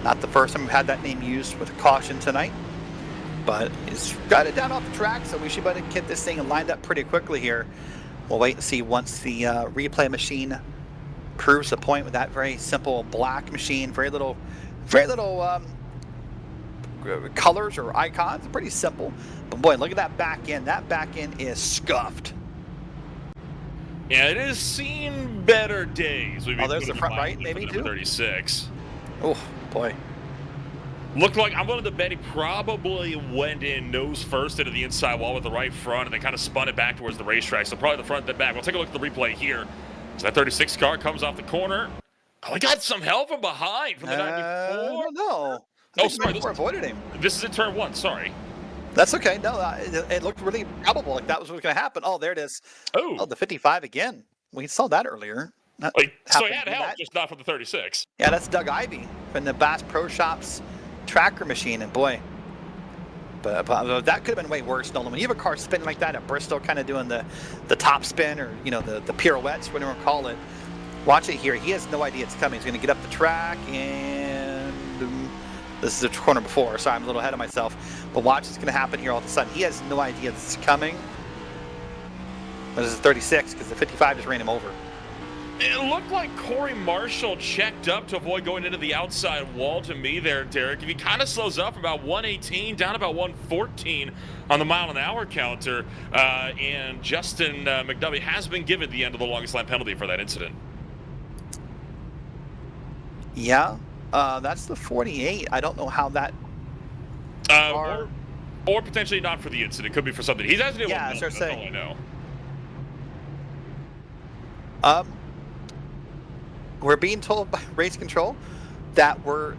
not the first time we've had that name used with a caution tonight. But he's got it down off the track, so we should be able to get this thing lined up pretty quickly here. We'll wait and see once the replay machine proves the point with that very simple black machine. Very little colors or icons. Pretty simple. But boy, look at that back end. That back end is scuffed. Yeah, it has seen better days. Oh, there's the front right, maybe too. 36. Oh boy. Looked like, I'm willing to bet he probably went in nose first into the inside wall with the right front and then kind of spun it back towards the racetrack. So probably the front and the back. We'll take a look at the replay here. So that 36 car comes off the corner. Oh, he got some help from behind from the 94. No. Oh, sorry. This avoided him. This is in turn 1. Sorry. That's okay. No, it looked really probable. Like that was what was going to happen. Oh, there it is. Oh, the 55 again. We saw that earlier. So he had help, just not from the 36. Yeah, that's Doug Ivey from the Bass Pro Shops tracker machine, and boy, but that could have been way worse, Nolan. When you have a car spinning like that at Bristol, kind of doing the top spin, or the pirouettes, whatever you call it. Watch it here. He has no idea it's coming. He's going to get up the track, and this is the corner before. Sorry, I'm a little ahead of myself. But watch what's going to happen here all of a sudden. He has no idea this is coming. But this is 36 because the 55 just ran him over. It looked like Corey Marshall checked up to avoid going into the outside wall to me there, Derek. If he kind of slows up from about 118 down about 114 on the mile-an-hour counter, and Justin McDuffie has been given the end of the longest lap penalty for that incident. Yeah, that's the 48. I don't know how that... Or potentially not for the incident. Could be for something. He hasn't even yeah, that's all I know. We're being told by race control that we're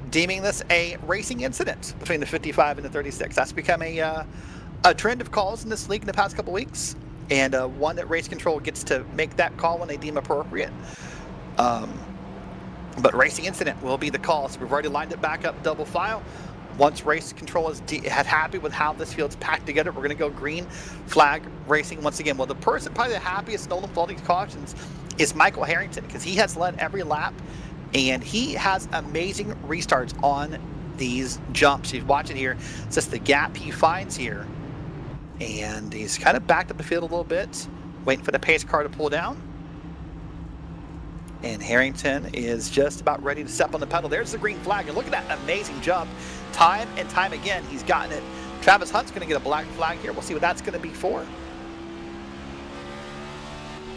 deeming this a racing incident between the 55 and the 36. That's become a trend of calls in this league in the past couple weeks, and one that race control gets to make that call when they deem appropriate. But racing incident will be the call. So we've already lined it back up double file. Once race control is happy with how this field's packed together, we're going to go green flag racing once again. Well, the person probably the happiest Nolan with all these cautions is Michael Harrington, because he has led every lap, and he has amazing restarts on these jumps. You watch it here. It's just the gap he finds here, and he's kind of backed up the field a little bit, waiting for the pace car to pull down. And Harrington is just about ready to step on the pedal. There's the green flag, and look at that amazing jump. Time and time again, he's gotten it. Travis Hunt's going to get a black flag here. We'll see what that's going to be for.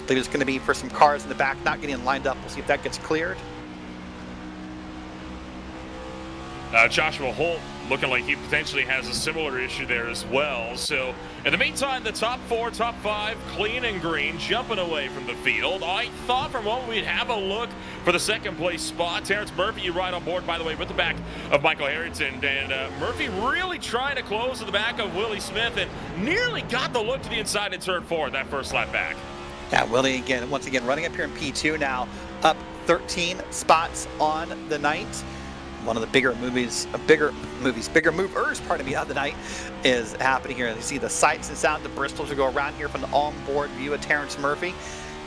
I believe it's going to be for some cars in the back not getting lined up. We'll see if that gets cleared. Joshua Holt looking like he potentially has a similar issue there as well. So in the meantime, the top 4, top 5, clean and green, jumping away from the field. I thought for a moment we'd have a look for the second place spot. Terrence Murphy, you ride on board, by the way, with the back of Michael Harrington. And Murphy really trying to close to the back of Willie Smith and nearly got the look to the inside in turn 4 that first lap back. Yeah, Willie once again running up here in P2 now, up 13 spots on the night. One of the bigger movers, pardon me, of the night is happening here. You see the sights and sounds of Bristol as we go around here from the onboard view of Terrence Murphy.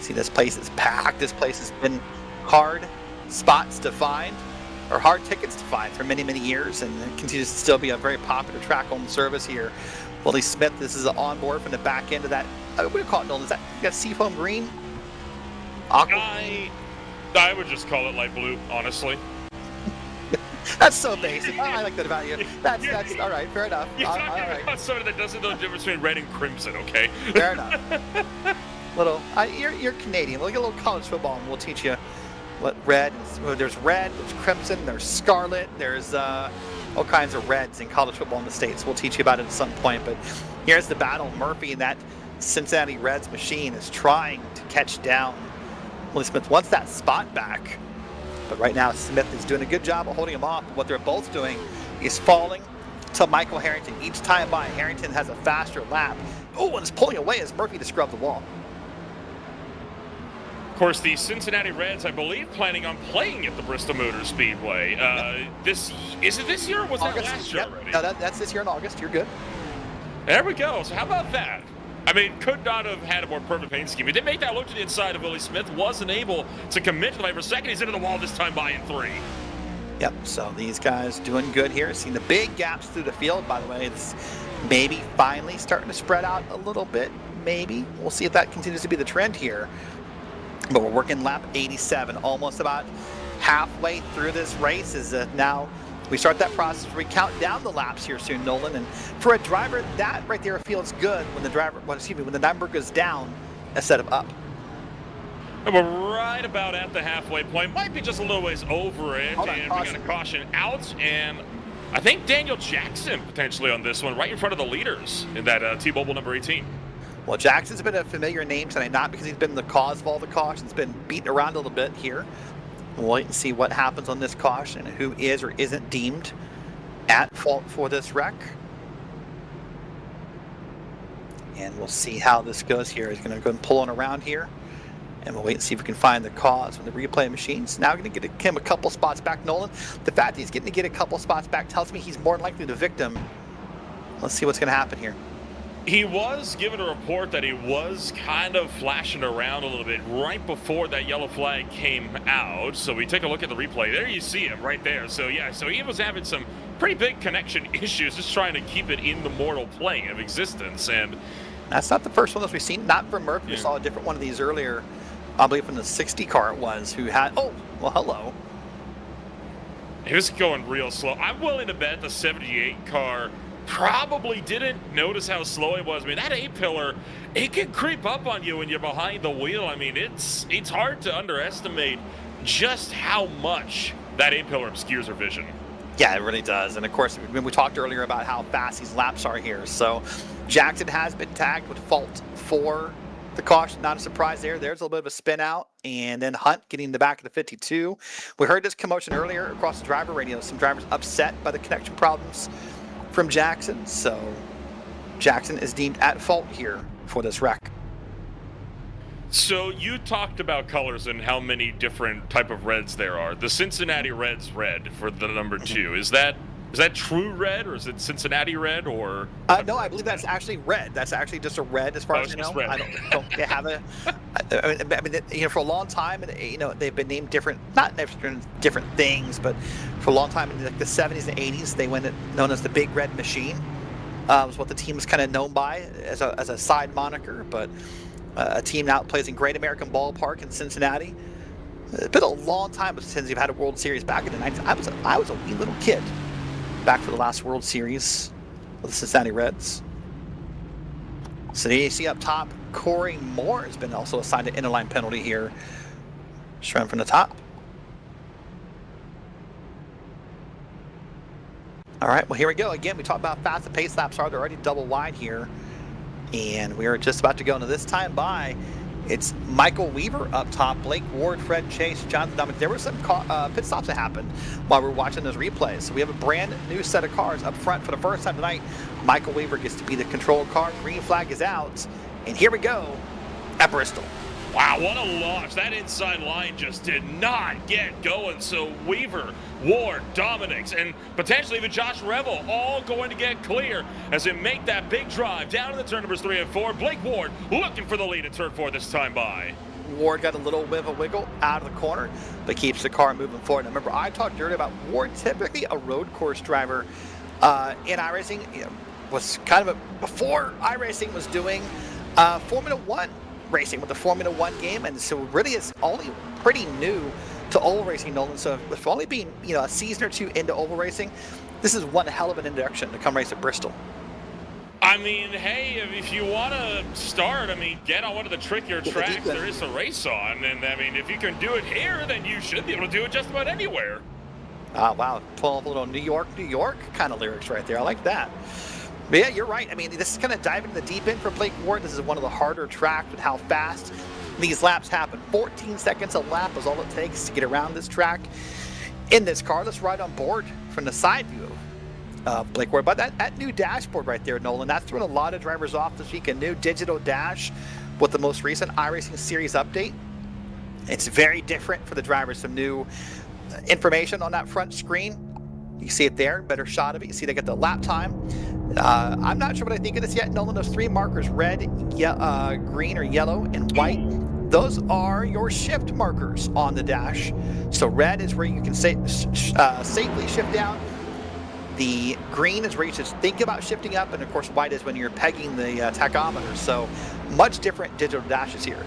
See, this place is packed. This place has been hard spots to find, or hard tickets to find for many, many years, and it continues to still be a very popular track on service here. Willie Smith, this is an onboard from the back end of that, what do you call it, Nolan? Is that seafoam green? Aqua? I would just call it light blue, honestly. That's so basic. I like that about you. That's all right. Fair enough. You're talking all right. about somebody that doesn't know the difference between red and crimson, okay? Fair enough. You're Canadian. Look at a little college football, and we'll teach you what red. There's red, there's crimson, there's scarlet, there's all kinds of reds in college football in the States. We'll teach you about it at some point. But here's the battle. Murphy and that Cincinnati Reds machine is trying to catch down Willie Smith. Wants that spot back. But right now, Smith is doing a good job of holding him off. What they're both doing is falling to Michael Harrington. Each time by, Harrington has a faster lap. Oh, and is pulling away as Murphy to scrub the wall. Of course, the Cincinnati Reds, I believe, planning on playing at the Bristol Motor Speedway. Is it this year, or was August, that last year already? No, that's this year in August. You're good. There we go. So how about that? I mean, could not have had a more perfect paint scheme. He did make that look to the inside of Willie Smith. Wasn't able to commit to the fight for a second. He's into the wall this time by in 3. Yep, so these guys doing good here. Seeing the big gaps through the field, by the way. It's maybe finally starting to spread out a little bit. Maybe. We'll see if that continues to be the trend here. But we're working lap 87, almost about halfway through this race. Is now we start that process where we count down the laps here soon, Nolan. And for a driver, that right there feels good when the number goes down instead of up. And we're right about at the halfway point. Might be just a little ways over it. Hold on, and we got a caution out. And I think Daniel Jackson potentially on this one, right in front of the leaders in that T-Mobile number 18. Well, Jackson's been a familiar name tonight, not because he's been the cause of all the cautions, been beaten around a little bit here. We'll wait and see what happens on this caution and who is or isn't deemed at fault for this wreck. And we'll see how this goes here. He's going to go and pull on around here. And we'll wait and see if we can find the cause when the replay machine's now going to get him a couple spots back, Nolan. The fact that he's getting to get a couple spots back tells me he's more likely the victim. Let's see what's going to happen here. He was given a report that he was kind of flashing around a little bit right before that yellow flag came out. So we take a look at the replay. There you see him right there. So yeah, so he was having some pretty big connection issues, just trying to keep it in the mortal plane of existence. And That's not the first one that we've seen. Not from Murphy. We Yeah. saw a different one of these earlier. I believe from the 60 car it was, who had, oh, well, hello. He was going real slow. I'm willing to bet the 78 car probably didn't notice how slow it was. I mean, that A-pillar, it can creep up on you when you're behind the wheel. I mean, it's hard to underestimate just how much that A-pillar obscures our vision. Yeah, it really does. And of course, we talked earlier about how fast these laps are here. So Jackson has been tagged with fault for the caution. Not a surprise there. There's a little bit of a spin out. And then Hunt getting the back of the 52. We heard this commotion earlier across the driver radio. Some drivers upset by the connection problems from Jackson. So Jackson is deemed at fault here for this wreck. So you talked about colors and how many different type of reds there are. The Cincinnati Red's red for the number 2. Is that true red, or is it Cincinnati red, or? No, I believe that's actually red. That's actually just a red, as far as I know. Red. I don't they have a. I mean, you know, for a long time, you know, they've been named different, not different things, but for a long time in like the 70s and 80s, they went known as the Big Red Machine. Was what the team was kind of known by as a side moniker, but. A team now plays in Great American Ballpark in Cincinnati. It's been a long time since you've had a World Series back in the 90s. I was a wee little kid back for the last World Series with the Cincinnati Reds. So there you see up top, Corey Moore has been also assigned an inner line penalty here. Just run from the top. All right, well, here we go. Again, we talked about how fast the pace laps are. They're already double wide here. And we are just about to go into this time by. It's Michael Weaver up top, Blake Ward, Fred Chase, Jonathan Dominic. There were some pit stops that happened while we were watching those replays. So we have a brand new set of cars up front for the first time tonight. Michael Weaver gets to be the control car. Green flag is out. And here we go at Bristol. Wow, what a launch. That inside line just did not get going. So Weaver, Ward, Dominics, and potentially even Josh Revel all going to get clear as they make that big drive down to the turn numbers 3 and 4. Blake Ward looking for the lead in turn 4 this time by. Ward got a little bit of a wiggle out of the corner, but keeps the car moving forward. Now, remember, I talked earlier about Ward, typically a road course driver in iRacing. You know, was kind of before iRacing was doing Formula One racing with the Formula One game, and so really it's only pretty new to oval racing, Nolan. So with only being, you know, a season or two into oval racing, this is one hell of an introduction to come race at Bristol. I mean, hey, if you want to start, I mean, get on one of the trickier tracks there is to race on, and I mean, if you can do it here, then you should be able to do it just about anywhere. Wow, pull up a little New York kind of lyrics right there. I like that. But yeah, you're right. I mean, this is kind of diving the deep end for Blake Ward. This is one of the harder tracks with how fast these laps happen. 14 seconds a lap is all it takes to get around this track in this car. Let's ride on board from the side view of Blake Ward. But that new dashboard right there, Nolan, that's throwing a lot of drivers off this week. A new digital dash with the most recent iRacing Series update. It's very different for the drivers. Some new information on that front screen. You see it there, better shot of it. You see they get the lap time. I'm not sure what I think of this yet, Nolan. Those 3 markers, red, green or yellow, and white, those are your shift markers on the dash. So red is where you can safely shift down. The green is where you should think about shifting up, and of course white is when you're pegging the tachometer. So much different digital dashes here.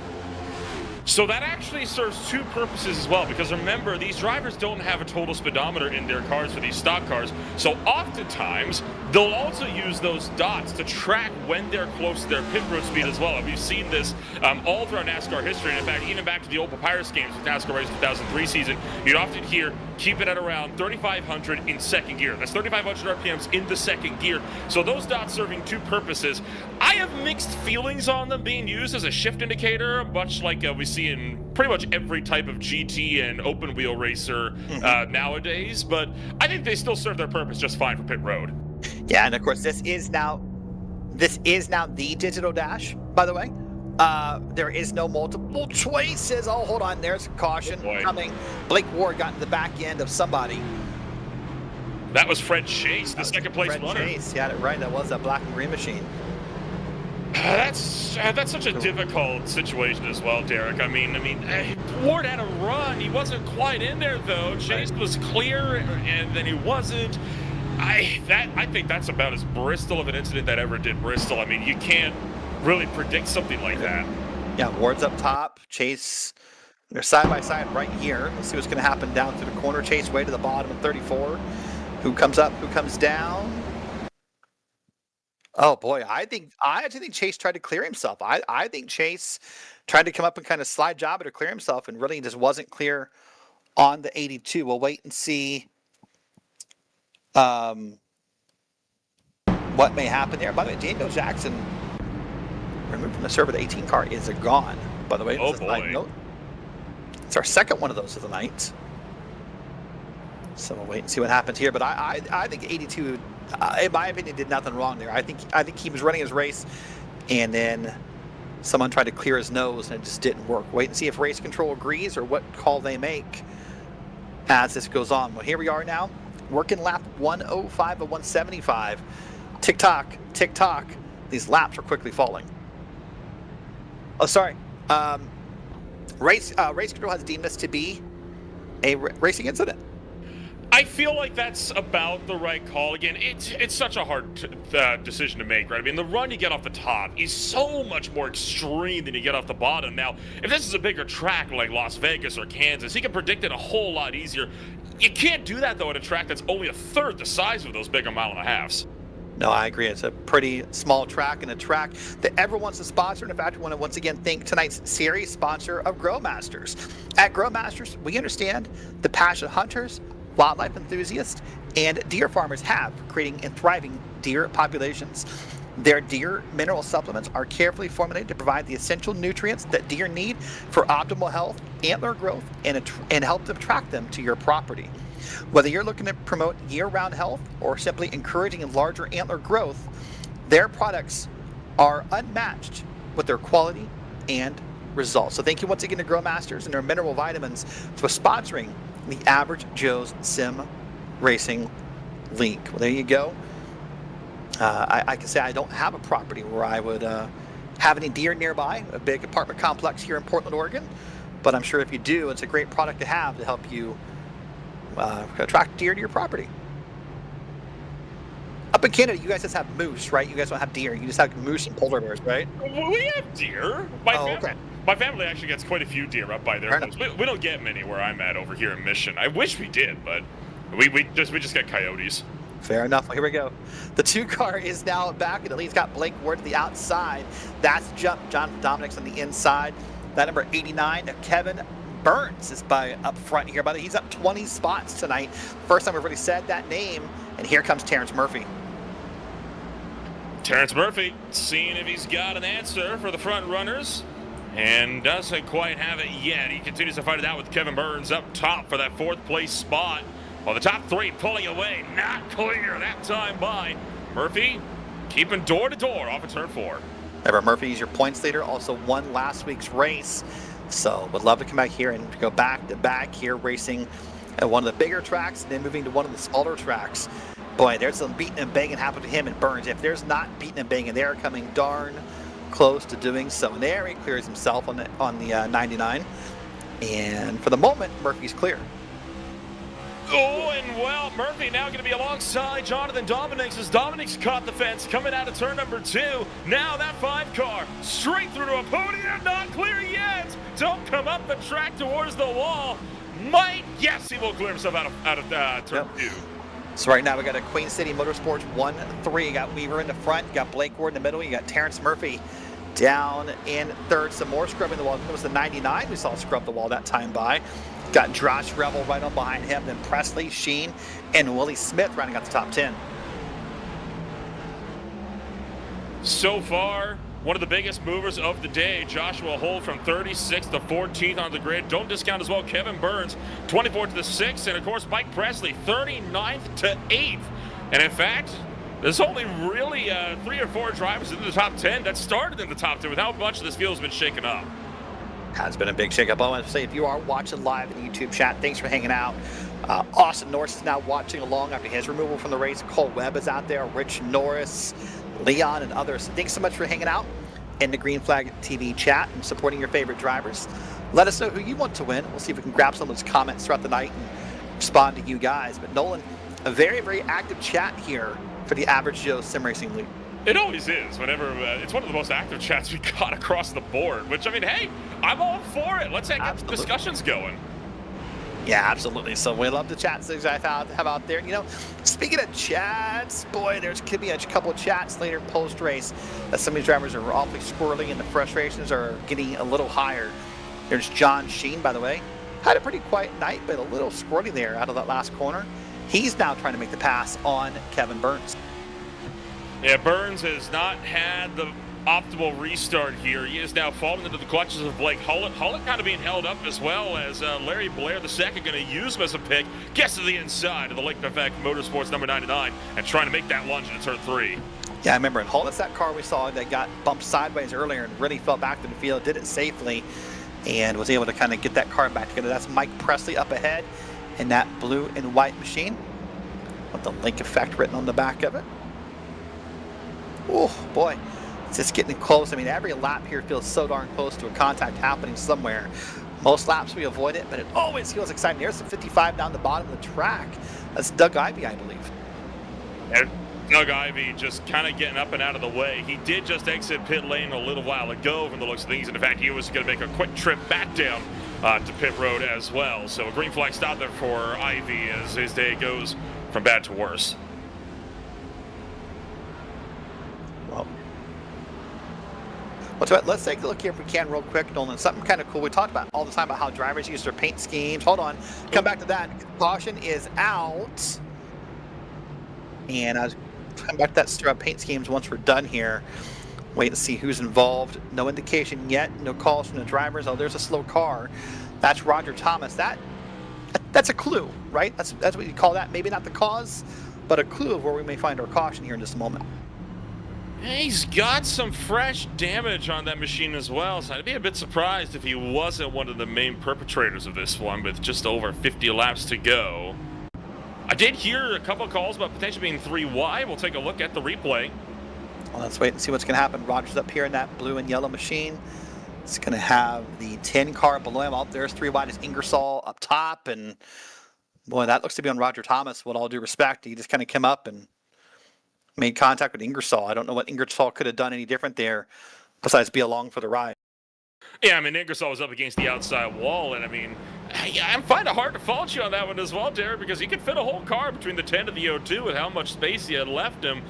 So that actually serves 2 purposes as well, because remember, these drivers don't have a total speedometer in their cars for these stock cars. So oftentimes, they'll also use those dots to track when they're close to their pit road speed as well. And we've seen this all throughout NASCAR history. And in fact, even back to the old Papyrus games with NASCAR Race 2003 season, you'd often hear, keep it at around 3,500 in second gear. That's 3,500 RPMs in the second gear. So those dots serving 2 purposes. I have mixed feelings on them being used as a shift indicator, much like we see in pretty much every type of GT and open wheel racer nowadays, but I think they still serve their purpose just fine for pit road. Yeah, and of course this is now the digital dash, by the way. There is no multiple choices. Oh, hold on, there's caution coming. Blake Ward got in the back end of somebody. That was Fred Chase, the second place runner. Fred Chase, yeah, right, that was a black and green machine. That's such a difficult situation as well, Derek. I mean, Ward had a run. He wasn't quite in there though. Chase was clear, and then he wasn't. I think that's about as Bristol of an incident that ever did Bristol. I mean, you can't really predict something like that. Yeah, Ward's up top. Chase, they're side by side right here. Let's see what's going to happen down to the corner. Chase way to the bottom of 34. Who comes up? Who comes down? Oh boy, I actually think Chase tried to clear himself. I think Chase tried to come up and kind of slide job it or clear himself, and really just wasn't clear on the 82. We'll wait and see what may happen there. By the way, Daniel Jackson removed from the server. The 18 car is gone. By the way, Oh boy. note. It's our second one of those of the night. So we'll wait and see what happens here. But I think 82, in my opinion, did nothing wrong there. I think he was running his race, and then someone tried to clear his nose, and it just didn't work. Wait and see if race control agrees or what call they make as this goes on. Well, here we are now, working lap 105 of 175. Tick tock, tick tock. These laps are quickly falling. Oh, sorry. Race control has deemed this to be a racing incident. I feel like that's about the right call. Again, it's such a hard decision to make, right? I mean, the run you get off the top is so much more extreme than you get off the bottom. Now, if this is a bigger track like Las Vegas or Kansas, you can predict it a whole lot easier. You can't do that, though, at a track that's only a third the size of those bigger mile-and-a-halfs. No, I agree. It's a pretty small track, and a track that everyone wants to sponsor. And in fact, we want to once again thank tonight's series sponsor of Growmasters. At Growmasters, we understand the passion hunters, wildlife enthusiasts, and deer farmers have for creating and thriving deer populations. Their deer mineral supplements are carefully formulated to provide the essential nutrients that deer need for optimal health, antler growth, and help to attract them to your property. Whether you're looking to promote year-round health or simply encouraging larger antler growth, their products are unmatched with their quality and results. So thank you once again to Growmasters and their mineral vitamins for sponsoring the Average Joe's Sim Racing League. Well, there you go. I can say I don't have a property where I would have any deer nearby, a big apartment complex here in Portland, Oregon. But I'm sure if you do, it's a great product to have to help you attract deer to your property. Up in Canada, you guys just have moose, right? You guys don't have deer. You just have moose and polar bears, right? We have deer. My family actually gets quite a few deer up by there. We don't get many where I'm at over here in Mission. I wish we did, but we just get coyotes. Fair enough. Well, here we go. The 2 car is now back, and the lead's got Blake Ward to the outside. That's jump. John Dominic's on the inside. That number 89, Kevin Burns, is by up front here. By the way, he's up 20 spots tonight. First time we've really said that name. And here comes Terrence Murphy. Terrence Murphy seeing if he's got an answer for the front runners, and doesn't quite have it yet. He continues to fight it out with Kevin Burns up top for that 4th place spot. While the top 3 pulling away, not clear that time by Murphy, keeping door to door off of turn 4. Remember, Murphy is your points leader, also won last week's race. So would love to come back here and go back to back here racing at one of the bigger tracks and then moving to one of the smaller tracks. Boy, there's some beating and banging happened to him and Burns. If there's not beating and banging, they're coming darn close to doing so. And there he clears himself on the 99. And for the moment, Murphy's clear. Oh, and well, Murphy now going to be alongside Jonathan Dominics as Dominics caught the fence coming out of turn number 2. Now that 5 car straight through to a podium, not clear yet. Don't come up the track towards the wall. Yes, he will clear himself out of turn 2. So right now we got a Queen City Motorsports 1-3. You got Weaver in the front, you got Blake Ward in the middle, you got Terrence Murphy down in 3rd. Some more scrubbing the wall. It was the 99 we saw scrub the wall that time by. Got Josh Revel right on behind him, then Presley, Sheen, and Willie Smith rounding out the top 10. So far, one of the biggest movers of the day, Joshua Holt from 36th to 14th on the grid. Don't discount as well Kevin Burns, 24th to the 6th, and of course Mike Presley, 39th to 8th. And in fact, there's only really 3 or 4 drivers in the top 10 that started in the top 10 with how much of this field has been shaken up. Has been a big shakeup. I want to say, if you are watching live in the YouTube chat, thanks for hanging out. Austin Norris is now watching along after his removal from the race. Cole Webb is out there, Rich Norris, Leon, and others. Thanks so much for hanging out in the Green Flag TV chat and supporting your favorite drivers. Let us know who you want to win. We'll see if we can grab some of those comments throughout the night and respond to you guys. But Nolan, a very, very active chat here for the Average Joe Sim Racing League. It always is. Whenever it's one of the most active chats we got across the board. Which, I mean, hey, I'm all for it. Let's get the discussions going. Yeah, absolutely. So we love the chats that I have out there. You know, speaking of chats, boy, could be a couple of chats later post-race that some of these drivers are awfully squirrely and the frustrations are getting a little higher. There's John Sheen, by the way. Had a pretty quiet night, but a little squirty there out of that last corner. He's now trying to make the pass on Kevin Burns. Yeah, Burns has not had the optimal restart here. He is now falling into the clutches of Blake Hullett. Hullett kind of being held up as well as Larry Blair II going to use him as a pick. Gets to the inside of the Lake Effect Motorsports number 99 and trying to make that lunge into turn 3. Yeah, I remember in Hullett's that car we saw that got bumped sideways earlier and really fell back to the field, did it safely, and was able to kind of get that car back together. That's Mike Presley up ahead in that blue and white machine with the Lake Effect written on the back of it. Oh, boy. It's just getting close. I mean, every lap here feels so darn close to a contact happening somewhere. Most laps we avoid it, but it always feels exciting. There's some 55 down the bottom of the track. That's Doug Ivey, I believe. And Doug Ivey just kind of getting up and out of the way. He did just exit pit lane a little while ago from the looks of things, and in fact, he was going to make a quick trip back down to pit road as well. So a green flag stop there for Ivey as his day goes from bad to worse. Well, let's take a look here if we can real quick, Nolan. Something kind of cool. We talked about all the time about how drivers use their paint schemes. Hold on. Come back to that. Caution is out. And I was coming back to that paint schemes once we're done here. Wait to see who's involved. No indication yet. No calls from the drivers. Oh, there's a slow car. That's Roger Thomas. That's a clue, right? That's what you call that. Maybe not the cause, but a clue of where we may find our caution here in just a moment. He's got some fresh damage on that machine as well, so I'd be a bit surprised if he wasn't one of the main perpetrators of this one with just over 50 laps to go. I did hear a couple of calls about potentially being 3 wide. We'll take a look at the replay. Well, let's wait and see what's going to happen. Roger's up here in that blue and yellow machine. It's going to have the 10 car below him. Oh, there's 3 wide is Ingersoll up top, and boy, that looks to be on Roger Thomas, with all due respect. He just kind of came up and made contact with Ingersoll. I don't know what Ingersoll could have done any different there besides be along for the ride. Yeah, I mean, Ingersoll was up against the outside wall, and I mean, I'm finding it hard to fault you on that one as well, Derek, because he could fit a whole car between the 10 and the 02 with how much space he had left him.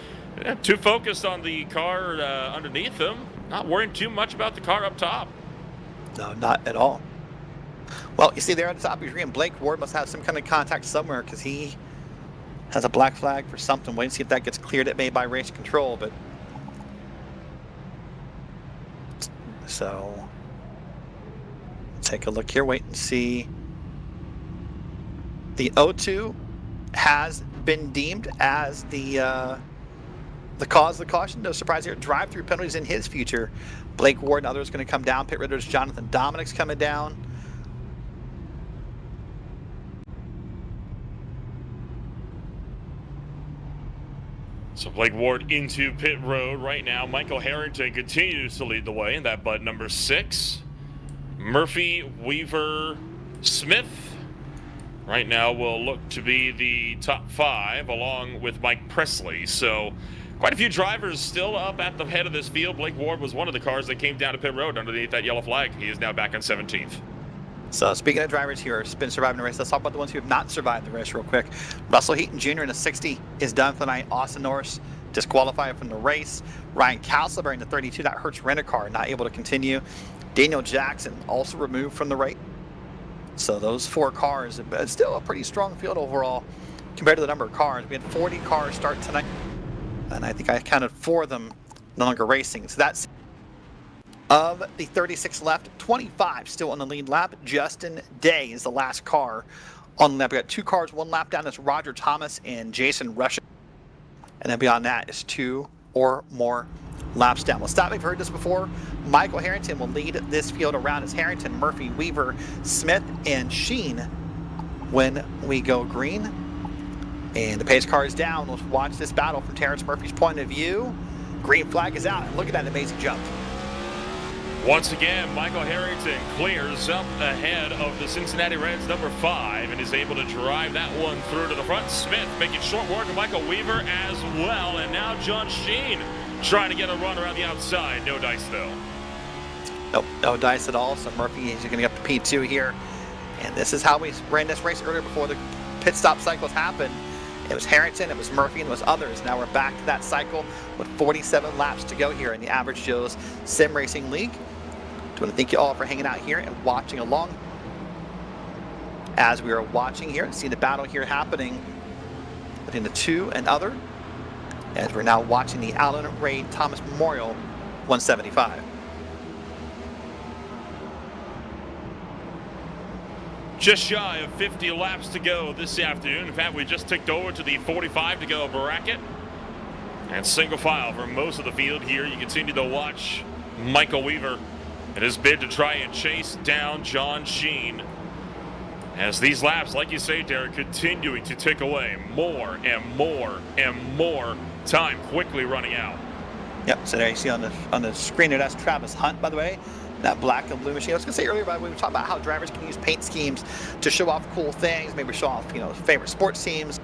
Too focused on the car underneath him, not worrying too much about the car up top. No, not at all. Well, you see there at the top of your screen, Blake Ward must have some kind of contact somewhere because he has a black flag for something. Wait and see if that gets cleared at May by race control, but so take a look here, wait and see. The O2 has been deemed as the cause of the caution. No surprise here. Drive-through penalties in his future. Blake Ward and others going to come down. Pit Ridders, Jonathan Dominic's coming down. So Blake Ward into pit road right now. Michael Harrington continues to lead the way in that bud number 6. Murphy, Weaver, Smith right now will look to be the top 5 along with Mike Presley. So quite a few drivers still up at the head of this field. Blake Ward was one of the cars that came down to pit road underneath that yellow flag. He is now back on 17th. So speaking of drivers here who have been surviving the race, let's talk about the ones who have not survived the race real quick. Russell Heaton Jr. in a 60 is done for the night. Austin Norris disqualified from the race. Ryan Castleberry in the 32, that Hertz rent-a-car, not able to continue. Daniel Jackson also removed from the race. So those 4 cars, but it's still a pretty strong field overall compared to the number of cars. We had 40 cars start tonight, and I think I counted 4 of them no longer racing. So that's of the 36 left, 25 still on the lead lap. Justin Day is the last car on the lap. We got 2 cars, 1 lap down. That's Roger Thomas and Jason Rush. And then beyond that is 2 or more laps down. Well, stop. We've heard this before. Michael Harrington will lead this field around as Harrington, Murphy, Weaver, Smith, and Sheen when we go green. And the pace car is down. Let's watch this battle from Terrence Murphy's point of view. Green flag is out. Look at that amazing jump. Once again, Michael Harrington clears up ahead of the Cincinnati Reds number 5 and is able to drive that one through to the front. Smith making short work of Michael Weaver as well. And now John Sheen trying to get a run around the outside. No dice, though. Nope, no dice at all. So Murphy is going to get the P2 here. And this is how we ran this race earlier before the pit stop cycles happened. It was Harrington, it was Murphy, and it was others. Now we're back to that cycle with 47 laps to go here in the Average Joe's Sim Racing League. I want to thank you all for hanging out here and watching along. As we are watching here and see the battle here happening between the two and other, as we're now watching the Allen Ray Thomas Memorial 175. Just shy of 50 laps to go this afternoon. In fact, we just ticked over to the 45 to go bracket. And single file for most of the field here. You continue to watch Michael Weaver in his bid to try and chase down John Sheen. As these laps, like you say, Derek, continuing to tick away more and more and more time quickly running out. Yep, so there you see on the screen there, that's Travis Hunt, by the way. That black and blue machine. I was going to say earlier, by the way, we were talking about how drivers can use paint schemes to show off cool things, maybe show off, favorite sports teams,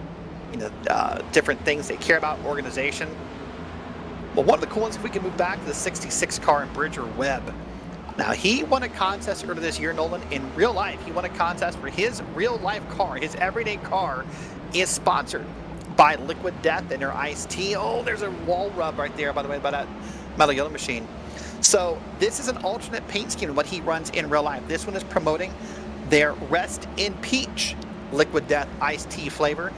different things they care about, organization. Well, one of the cool ones, if we can move back to the 66 car in Bridger Webb. Now, he won a contest earlier this year, Nolan, in real life. He won a contest for his real life car. His everyday car is sponsored by Liquid Death and their iced tea. Oh, there's a wall rub right there, by the way, by that metal yellow machine. So this is an alternate paint scheme to what he runs in real life. This one is promoting their Rest in Peach Liquid Death iced tea flavor.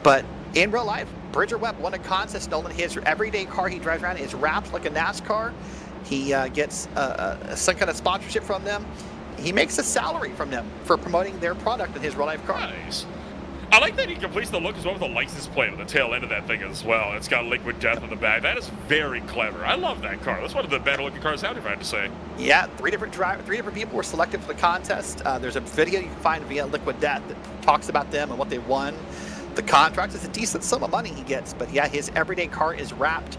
But in real life, Bridger Webb won a contest. Nolan, his everyday car he drives around is wrapped like a NASCAR. He gets some kind of sponsorship from them. He makes a salary from them for promoting their product in his real life car. Nice. I like that he completes the look as well with a license plate on the tail end of that thing as well. It's got Liquid Death on the back. That is very clever. I love that car. That's one of the better looking cars out, if I have to say. Yeah, three different people were selected for the contest. There's a video you can find via Liquid Death that talks about them and what they won. The contract is a decent sum of money he gets, but yeah, his everyday car is wrapped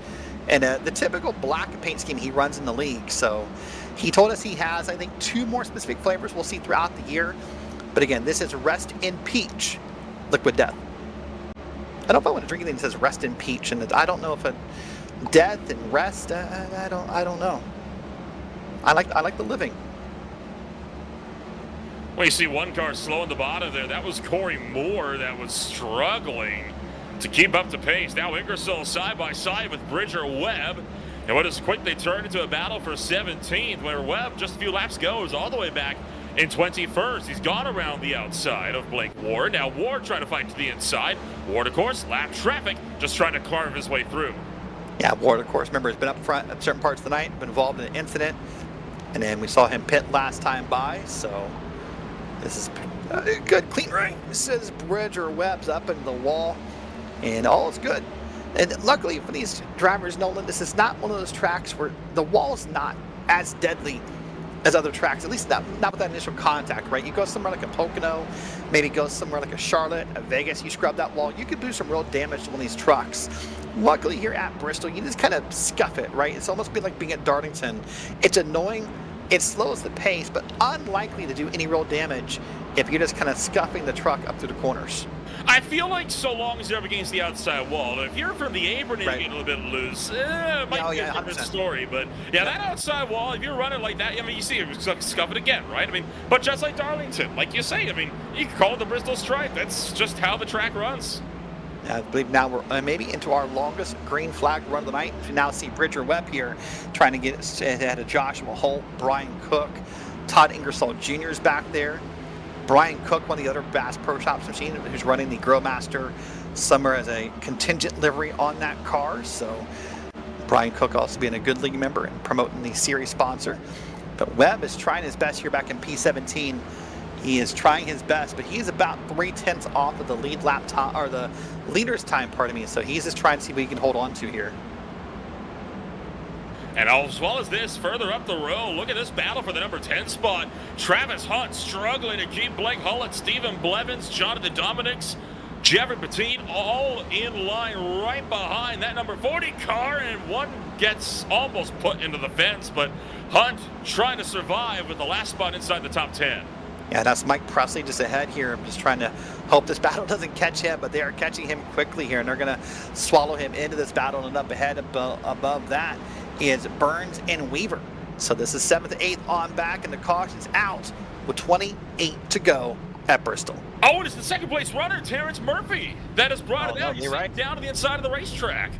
in the typical black paint scheme he runs in the league. So he told us he has, I think, 2 more specific flavors we'll see throughout the year. But again, this is Rest in Peach Liquid Death. I don't know if I want to drink anything that says Rest in Peach, and I don't know if a death and rest. I don't know. I like the living. Well, you see one car slow in the bottom there. That was Corey Moore that was struggling to keep up the pace. Now Ingersoll side by side with Bridger Webb. And what is quickly turned into a battle for 17th, where Webb, just a few laps goes all the way back in 21st. He's gone around the outside of Blake Ward. Now Ward trying to fight to the inside. Ward, of course, lap traffic, just trying to carve his way through. Yeah, Ward, of course, remember, has been up front at certain parts of the night, been involved in an incident, and then we saw him pit last time by, so this is a good, clean run. This is Bridger Webb's up into the wall, and all is good. And luckily for these drivers, Nolan, this is not one of those tracks where the wall is not as deadly as other tracks, at least not with that initial contact, right? You go somewhere like a Pocono, maybe go somewhere like a Charlotte, a Vegas, you scrub that wall, you could do some real damage to one of these trucks. Luckily here at Bristol, you just kind of scuff it, right? It's almost like being at Darlington. It's annoying, it slows the pace, but unlikely to do any real damage if you're just kind of scuffing the truck up through the corners. I feel like so long as you're up against the outside wall, if you're from the apron and you're getting a little bit loose, it might be a different story. But yeah, that outside wall, if you're running like that, I mean, you see it scuff it again, right? I mean, but just like Darlington, like you say, I mean, you can call it the Bristol Stripe. That's just how the track runs. I believe now we're maybe into our longest green flag run of the night. We now see Bridger Webb here trying to get ahead of Joshua Holt, Brian Cook, Todd Ingersoll Jr. is back there. Brian Cook, one of the other Bass Pro Shops machine, who's running the Growmaster Summer as a contingent livery on that car. So Brian Cook also being a good league member and promoting the series sponsor. But Webb is trying his best here back in P17. He is trying his best, but he's about 3/10 off of the lead lap time, or the leader's time, pardon me. So he's just trying to see what he can hold on to here. And as well as this, further up the row, look at this battle for the number 10 spot. Travis Hunt struggling to keep Blake Hullett, Stephen Blevins, Jonathan Dominics, Jeffrey Petit, all in line right behind that number 40 car, and one gets almost put into the fence, but Hunt trying to survive with the last spot inside the top 10. Yeah, that's Mike Presley just ahead here. I'm just trying to hope this battle doesn't catch him, but they are catching him quickly here, and they're going to swallow him into this battle. And up ahead above that is Burns and Weaver. So this is 7th and 8th on back, and the caution's out with 28 to go at Bristol. Oh, and it's the second place runner, Terrence Murphy, that has brought it out. You're right. Down to the inside of the racetrack.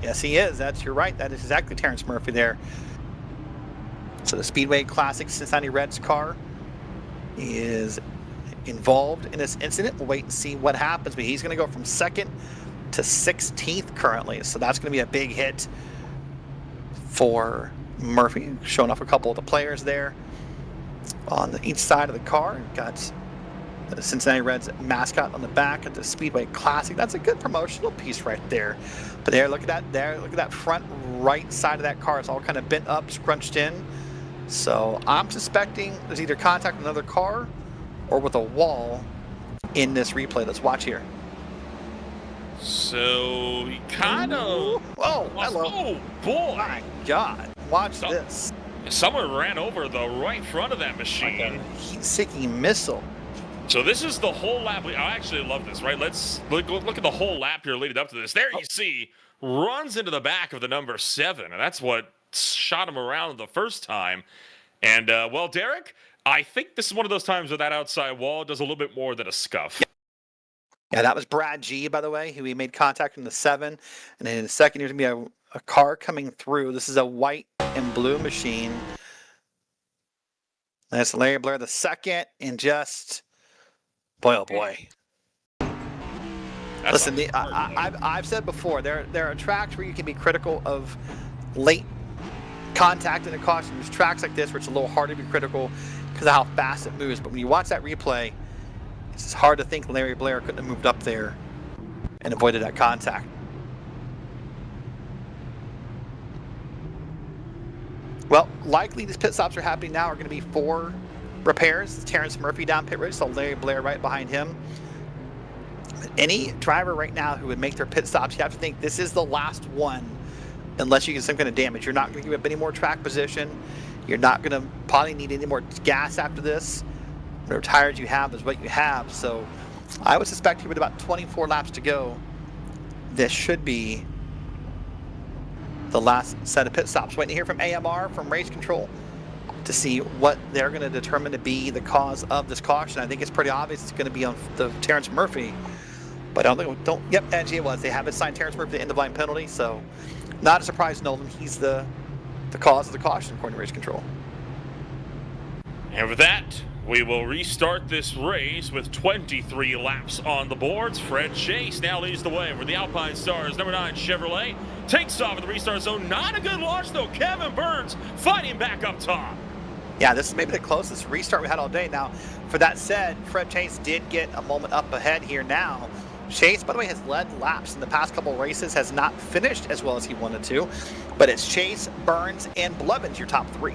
Yes, he is. You're right. That is exactly Terrence Murphy there. So the Speedway Classic Cincinnati Reds car is involved in this incident. We'll wait and see what happens, but he's going to go from 2nd to 16th currently. So that's going to be a big hit for Murphy, showing off a couple of the players there on each side of the car. Got the Cincinnati Reds mascot on the back of the Speedway Classic. That's a good promotional piece right there. But there, look at that there. Look at that front right side of that car. It's all kind of bent up, scrunched in. So I'm suspecting there's either contact with another car or with a wall in this replay. Let's watch here. So he kind of... Oh, hello. Oh, boy. My God. Watch this. Someone ran over the right front of that machine. Like a heat-seeking missile. So this is the whole lap. I actually love this, right? Let's look at the whole lap here leading up to this. There you see, runs into the back of the number 7, and that's what shot him around the first time. And, well, Derek, I think this is one of those times where that outside wall does a little bit more than a scuff. Yeah, that was Brad G, by the way, who he made contact in the 7. And then in the second, there's going to be a car coming through. This is a white and blue machine. That's Larry Blair the second, and just, boy, oh boy. Listen, I've said before, there are tracks where you can be critical of late contact in a caution. There's tracks like this where it's a little harder to be critical because of how fast it moves. But when you watch that replay, it's just hard to think Larry Blair couldn't have moved up there and avoided that contact. Well, likely these pit stops are happening now are going to be 4 repairs. Terrence Murphy down pit road, so Larry Blair right behind him. But any driver right now who would make their pit stops, you have to think this is the last one unless you get some kind of damage. You're not going to give up any more track position. You're not going to probably need any more gas after this. Whatever tires you have is what you have. So I would suspect here with about 24 laps to go, this should be the last set of pit stops. Waiting to hear from AMR, from Race Control, to see what they're going to determine to be the cause of this caution. I think it's pretty obvious it's going to be on the Terrence Murphy, but I don't. Yep, actually it was. They have assigned Terrence Murphy the end-of-line penalty, so not a surprise, Nolan. He's the cause of the caution, according to Race Control. And with that, we will restart this race with 23 laps on the boards. Fred Chase now leads the way for the Alpine Stars. Number 9 Chevrolet takes off in the restart zone. Not a good launch, though. Kevin Burns fighting back up top. Yeah, this is maybe the closest restart we had all day. Now, for that said, Fred Chase did get a moment up ahead here now. Chase, by the way, has led laps in the past couple races, has not finished as well as he wanted to, but it's Chase, Burns, and Blevins, your top 3.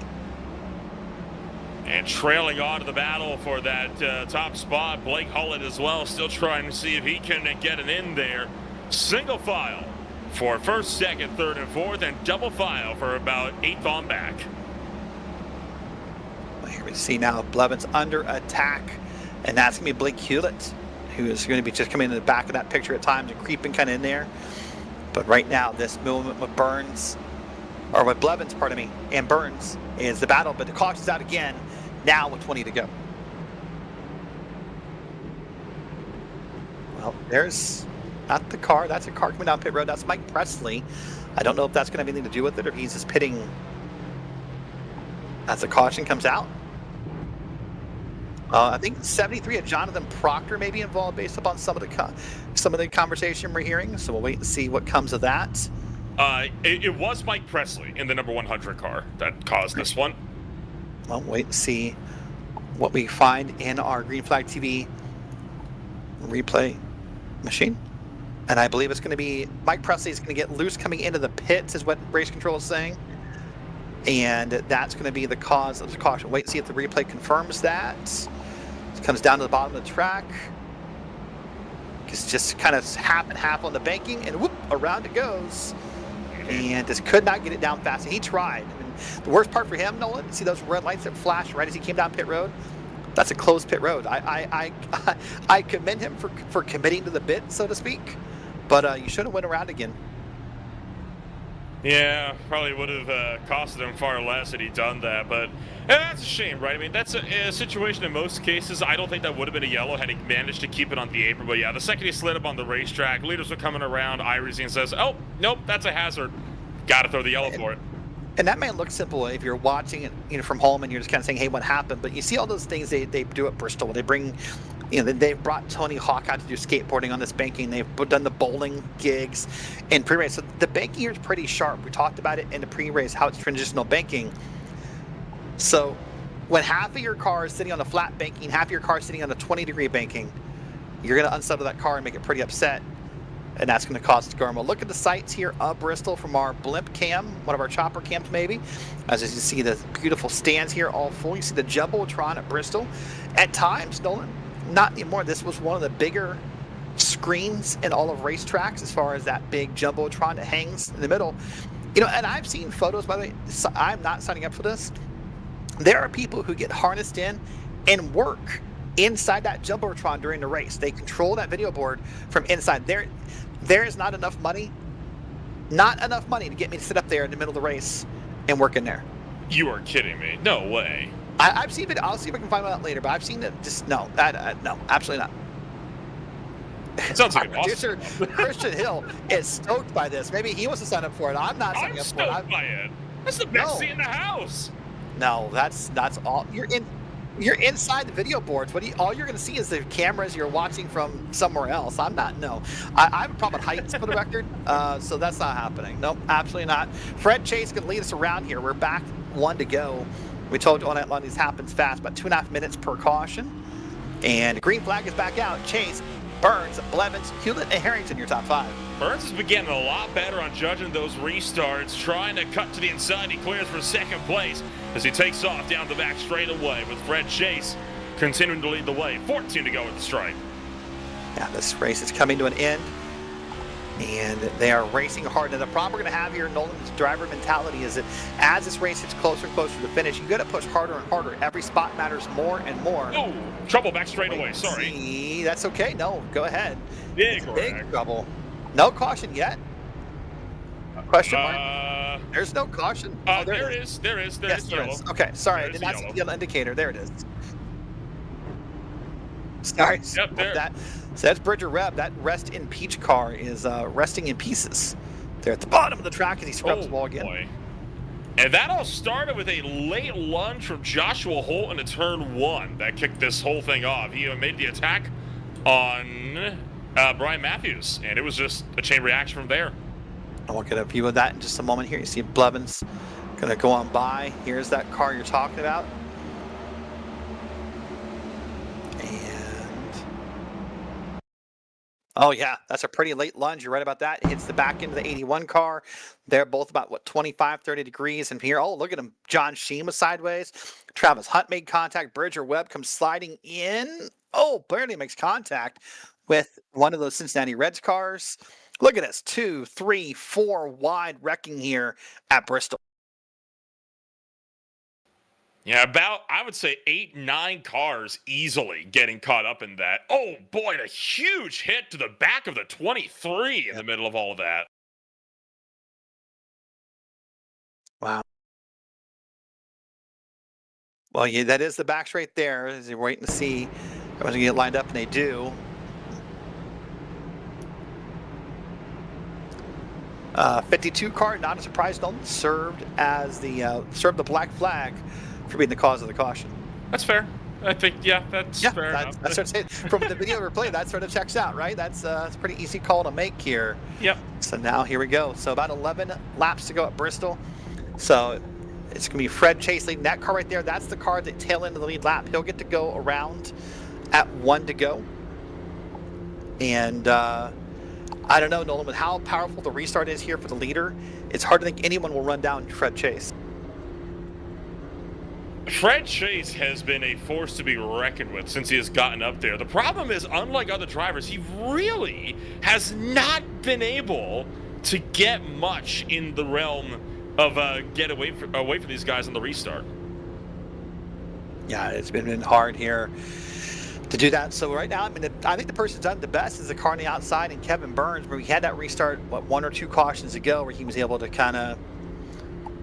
And trailing on to the battle for that top spot, Blake Hullett as well, still trying to see if he can get it in there. Single file for 1st, 2nd, 3rd, and 4th, and double file for about 8th on back. Well, here we see now Blevins under attack, and that's going to be Blake Hewlett, who is going to be just coming in the back of that picture at times and creeping kind of in there. But right now, this movement with Burns, or with Blevins, pardon me, and Burns is the battle, but the caution's out again, now with 20 to go. Well, there's not the car. That's a car coming down pit road. That's Mike Presley. I don't know if that's going to have anything to do with it or he's just pitting as the caution comes out. I think 73 of Jonathan Proctor may be involved based upon some of the conversation we're hearing. So we'll wait and see what comes of that. It was Mike Presley in the number 100 car that caused this one. Well, wait and see what we find in our Green Flag TV replay machine. And I believe it's going to be Mike Presley is going to get loose coming into the pits, is what Race Control is saying. And that's going to be the cause of the caution. Wait and see if the replay confirms that. It comes down to the bottom of the track. It's just kind of half and half on the banking, and whoop, around it goes. And just could not get it down fast. And he tried. I mean, the worst part for him, Nolan, see those red lights that flashed right as he came down pit road? That's a closed pit road. I commend him for committing to the bit, so to speak. But you should have went around again. Yeah, probably would have costed him far less had he done that, but that's a shame, right? I mean, that's a situation in most cases. I don't think that would have been a yellow had he managed to keep it on the apron, but yeah, the second he slid up on the racetrack, leaders were coming around, iRacing says, oh, nope, that's a hazard. Gotta throw the yellow for it. And that may look simple if you're watching it, from home and you're just kind of saying, hey, what happened? But you see all those things they do at Bristol. They bring, they've brought Tony Hawk out to do skateboarding on this banking. They've done the bowling gigs and pre-race. So the banking here is pretty sharp. We talked about it in the pre-race, how it's transitional banking. So when half of your car is sitting on a flat banking, half of your car is sitting on a 20-degree banking, you're going to unsettle that car and make it pretty upset. And that's going to cost Garmo. Look at the sights here of Bristol from our blimp cam, one of our chopper cams maybe. As you see the beautiful stands here all full. You see the Jumbotron at Bristol. At times, Nolan, not anymore. This was one of the bigger screens in all of racetracks as far as that big Jumbotron that hangs in the middle. And I've seen photos, by the way, I'm not signing up for this. There are people who get harnessed in and work inside that Jumbotron during the race. They control that video board from inside. There is not enough money to get me to sit up there in the middle of the race and work in there. You are kidding me. No way. I've seen it. I'll see if I can find one out later, but I've seen it. Just no, no, absolutely not. It sounds like our producer, Christian Hill, is stoked by this. Maybe he wants to sign up for it. I'm not signing up for it. I'm stoked by it. That's the best seat in the house. No, that's all. You're inside the video boards. All you're going to see is the cameras you're watching from somewhere else. I have a problem with heights for the record, so that's not happening. Nope, absolutely not. Fred Chase can lead us around here. We're back 1 to go. We told you all night long these happens fast, about 2.5 minutes per caution. And the green flag is back out. Chase, Burns, Blevins, Hewlett, and Harrington, your top 5. Burns has been getting a lot better on judging those restarts, trying to cut to the inside. He clears for second place as he takes off down the back straightaway with Fred Chase continuing to lead the way. 14 to go at the stripe. Yeah, this race is coming to an end, and they are racing hard. Now, the problem we're going to have here, Nolan's driver mentality, is that as this race gets closer and closer to the finish, you got to push harder and harder. Every spot matters more and more. Oh, trouble back straightaway. Sorry. See, that's okay. No, go ahead. Big trouble. No caution yet. Question mark. There's no caution. There is. There is yellow. Okay, sorry, I did not see the yellow indicator. There it is. Sorry. Yep, there. So that's Bridger Reb. That rest in peach car is resting in pieces. They're at the bottom of the track as he scrubs the wall again. Boy. And that all started with a late lunge from Joshua Holt into turn 1 that kicked this whole thing off. He made the attack on Brian Matthews, and it was just a chain reaction from there. I'll get a view of that in just a moment here. You see Blevins going to go on by. Here's that car you're talking about. And oh yeah, that's a pretty late lunge. You're right about that. It hits the back end of the 81 car. They're both about, 25, 30 degrees. And here, oh, look at him. John Sheen was sideways. Travis Hunt made contact. Bridger Webb comes sliding in. Oh, barely makes contact with one of those Cincinnati Reds cars. Look at this, 2, 3, 4 wide wrecking here at Bristol. Yeah, about, I would say 8, 9 cars easily getting caught up in that. Oh boy, a huge hit to the back of the 23 in the middle of all of that. Wow. Well, yeah, that is the back straight there. As you're waiting to see everyone's going to get lined up, and they do. 52 car, not a surprise, Nolan, served the black flag for being the cause of the caution. That's fair. I think, yeah, that's fair enough. That's what I'm saying. From the video we're playing, that sort of checks out, right? That's a pretty easy call to make here. Yep. So now here we go. So about 11 laps to go at Bristol. So it's going to be Fred Chase leading that car right there. That's the car that tail end of the lead lap. He'll get to go around at 1 to go. And I don't know, Nolan, with how powerful the restart is here for the leader, it's hard to think anyone will run down Fred Chase. Fred Chase has been a force to be reckoned with since he has gotten up there. The problem is, unlike other drivers, he really has not been able to get much in the realm of get away from these guys on the restart. Yeah, it's been hard here to do that. So right now, I mean, I think the person who's done the best is the car on the outside and Kevin Burns, where we had that restart, what, 1 or 2 cautions ago, where he was able to kind of,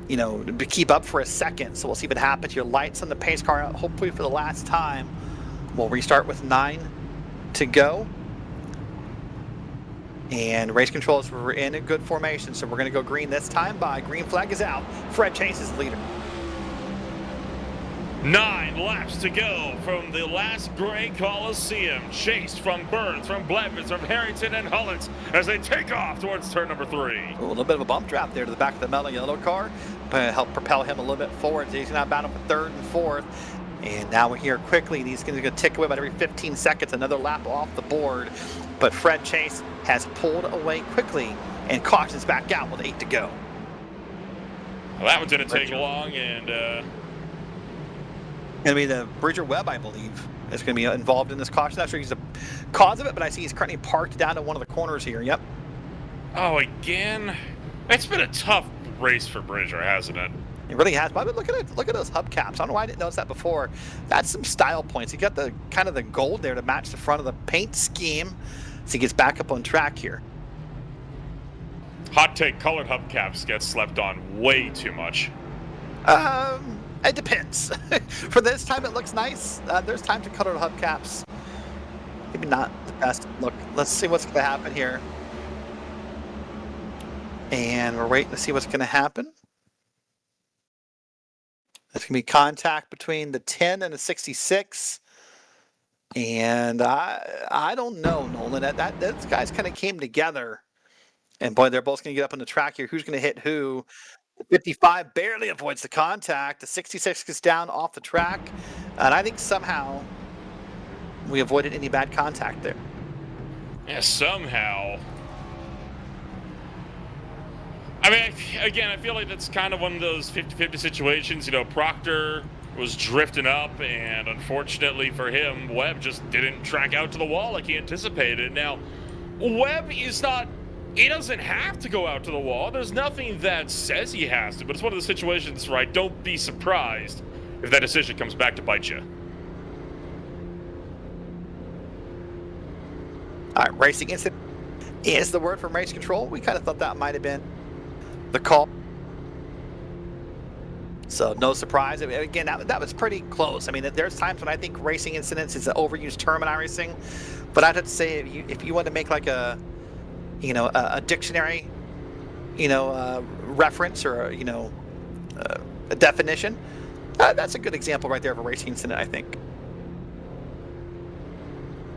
you know, keep up for a second. So we'll see what happens. Your lights on the pace car out, hopefully for the last time. We'll restart with 9 to go. And race controls were in a good formation, so we're going to go green this time. Green flag is out. Fred Chase is the leader. 9 laps to go from the last Gray Coliseum. Chased from Burns, from Blevins, from Harrington and Hullins as they take off towards turn number 3. A little bit of a bump drop there to the back of the mellow yellow car, but help propel him a little bit forward. So he's now battle for 3rd and 4th. And now we're here quickly, and he's going to tick away about every 15 seconds, another lap off the board. But Fred Chase has pulled away quickly and cautions back out with 8 to go. Well, that one didn't take long, and Going to be the Bridger Webb, I believe, is going to be involved in this caution. Not sure he's the cause of it, but I see he's currently parked down to one of the corners here. Yep. oh, again, it's been a tough race for Bridger, hasn't it? It really has. But look at it. Look at those hubcaps. I don't know why I didn't notice that before. That's some style points. You got the kind of the gold there to match the front of the paint scheme, so he gets back up on track here. Hot take: colored hubcaps get slept on way too much. It depends. For this time, it looks nice. There's times to color hubcaps. Maybe not the best look. Let's see what's going to happen here. And we're waiting to see what's going to happen. There's going to be contact between the 10 and the 66. And I don't know, Nolan. Those guys kind of came together. And boy, they're both going to get up on the track here. Who's going to hit who? The 55 barely avoids the contact. The 66 gets down off the track. And I think somehow we avoided any bad contact there. Yeah, somehow. I mean, again, I feel like that's kind of one of those 50-50 situations. You know, Proctor was drifting up, and unfortunately for him, Webb just didn't track out to the wall like he anticipated. Now, Webb is not... He doesn't have to go out to the wall. There's nothing that says he has to, but it's one of the situations, right? Don't be surprised if that decision comes back to bite you. All right, racing incident is the word from race control. We kind of thought that might have been the call. So no surprise. I mean, again, that was pretty close. I mean, there's times when I think racing incidents is an overused term in iRacing, but I'd have to say if you want to make like a dictionary, reference or, a definition. That's a good example right there of a racing incident, I think.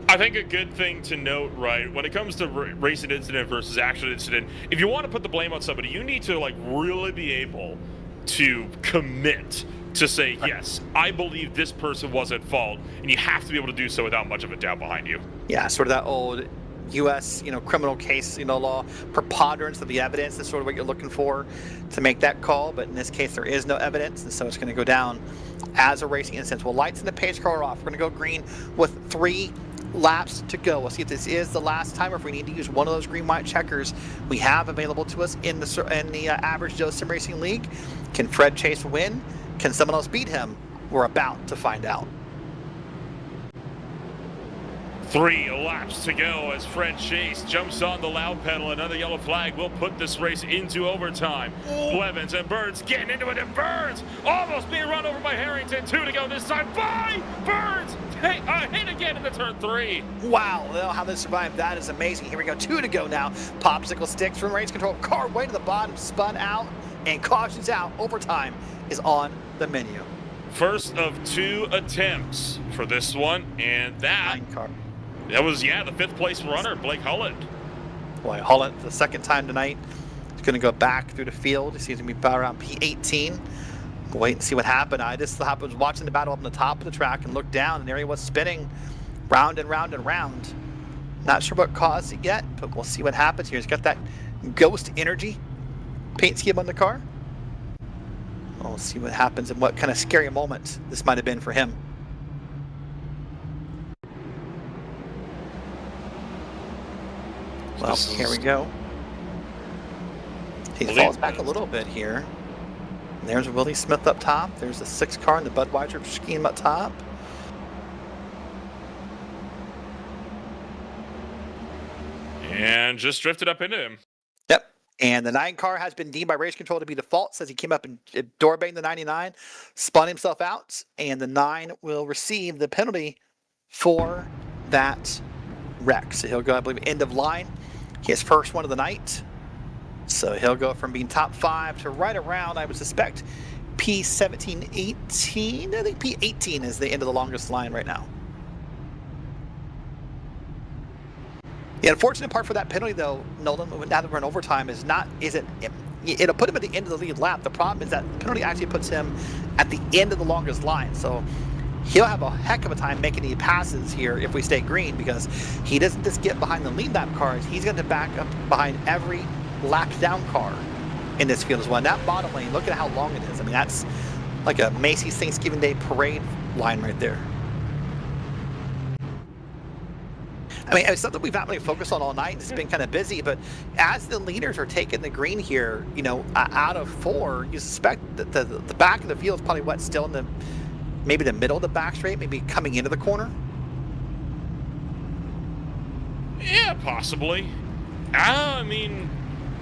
I think a good thing to note, right, when it comes to racing incident versus actual incident, if you want to put the blame on somebody, you need to, really be able to commit to say, yes, I believe this person was at fault, and you have to be able to do so without much of a doubt behind you. Yeah, sort of that old U.S. criminal case law, preponderance of the evidence is sort of what you're looking for to make that call. But in this case, there is no evidence, and so it's going to go down as a racing incident. Well, lights in the pace car are off. We're going to go green with 3 laps to go. We'll see if this is the last time, or if we need to use one of those green-white checkers we have available to us in the Average Joe Sim Racing League. Can Fred Chase win? Can someone else beat him? We're about to find out. 3 laps to go as Fred Chase jumps on the loud pedal. Another yellow flag will put this race into overtime. Blevins and Burns getting into it, and Burns almost being run over by Harrington. 2 to go this time by Burns. Hit again in the turn 3. Wow, how they survived that is amazing. Here we go, 2 to go now. Popsicle sticks from race control. Car way to the bottom, spun out, and cautions out. Overtime is on the menu. First of 2 attempts for this one, and that was, the 5th place runner, Blake Hullet. Boy, Hullet, for the second time tonight, is going to go back through the field. He seems to be about around P18. We'll wait and see what happened. I just was watching the battle up on the top of the track and looked down, and there he was spinning round and round and round. Not sure what caused it yet, but we'll see what happens here. He's got that ghost energy paint scheme on the car. We'll see what happens and what kind of scary moment this might have been for him. Well, here we go. He falls back a little bit here. There's Willie Smith up top. There's the 6 car in the Budweiser scheme up top. And just drifted up into him. Yep. And the 9 car has been deemed by race control to be default. Says he came up and door banged the 99, spun himself out, and the 9 will receive the penalty for that wreck. So he'll go, I believe, end of line. His first one of the night. So he'll go from being top 5 to right around, I would suspect, P17, 18. I think P18 is the end of the longest line right now. The unfortunate part for that penalty, though, Nolan, now that we're in overtime, it'll put him at the end of the lead lap. The problem is that the penalty actually puts him at the end of the longest line. So he'll have a heck of a time making any passes here if we stay green, because he doesn't just get behind the lead lap cars. He's going to back up behind every lap down car in this field as well. And that bottom lane, look at how long it is. I mean, that's like a Macy's Thanksgiving Day parade line right there. I mean, it's something we've not really focused on all night. It's been kind of busy, but as the leaders are taking the green here, you know, out of 4, you suspect that the back of the field is probably what, still in the, maybe the middle of the back straight, maybe coming into the corner? Yeah, possibly. I mean,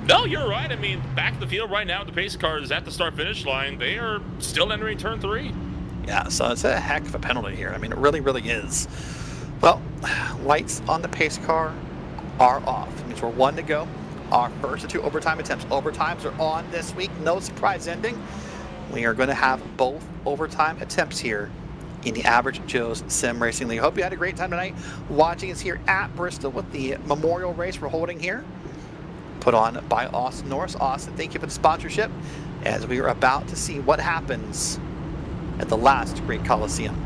no, you're right. I mean, back of the field right now, the pace cars at the start-finish line, they are still entering turn 3. Yeah, so it's a heck of a penalty here. I mean, it really, really is. Well, lights on the pace car are off. It means we're 1 to go. Our first of 2 overtime attempts. Overtimes are on this week. No surprise ending. We are going to have both overtime attempts here in the Average Joe's Sim Racing League. Hope you had a great time tonight watching us here at Bristol with the memorial race we're holding here, put on by Austin Norris. Austin, thank you for the sponsorship, as we are about to see what happens at the last Great Coliseum.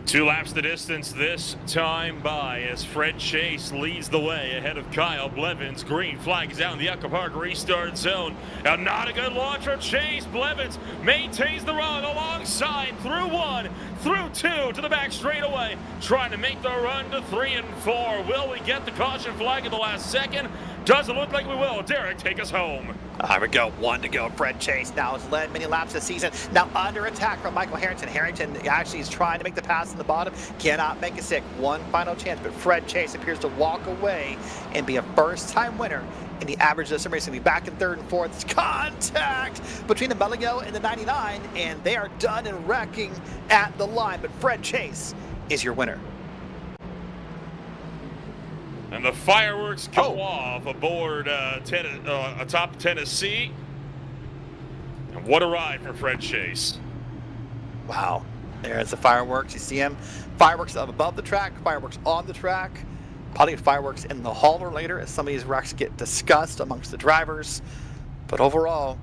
2 laps the distance this time by, as Fred Chase leads the way ahead of Kyle Blevins. Green flag is out in the Echo Park restart zone. Now, not a good launch from Chase. Blevins maintains the run alongside through 1, through 2 to the back straightaway, trying to make the run to 3 and 4. Will we get the caution flag at the last second? Doesn't look like we will. Derek, take us home. Here we go, 1 to go. Fred Chase now has led many laps this season. Now under attack from Michael Harrington. Harrington actually is trying to make the pass in the bottom. Cannot make it stick. One final chance, but Fred Chase appears to walk away and be a first-time winner in the Average Sim Racing. Be back in 3rd and 4th. It's contact between the Meligo and the 99, and they are done and wrecking at the line. But Fred Chase is your winner. And the fireworks go off aboard atop Tennessee. And what a ride for Fred Chase. Wow. There's the fireworks. You see him. Fireworks up above the track, fireworks on the track. Probably fireworks in the hauler later as some of these wrecks get discussed amongst the drivers. But overall,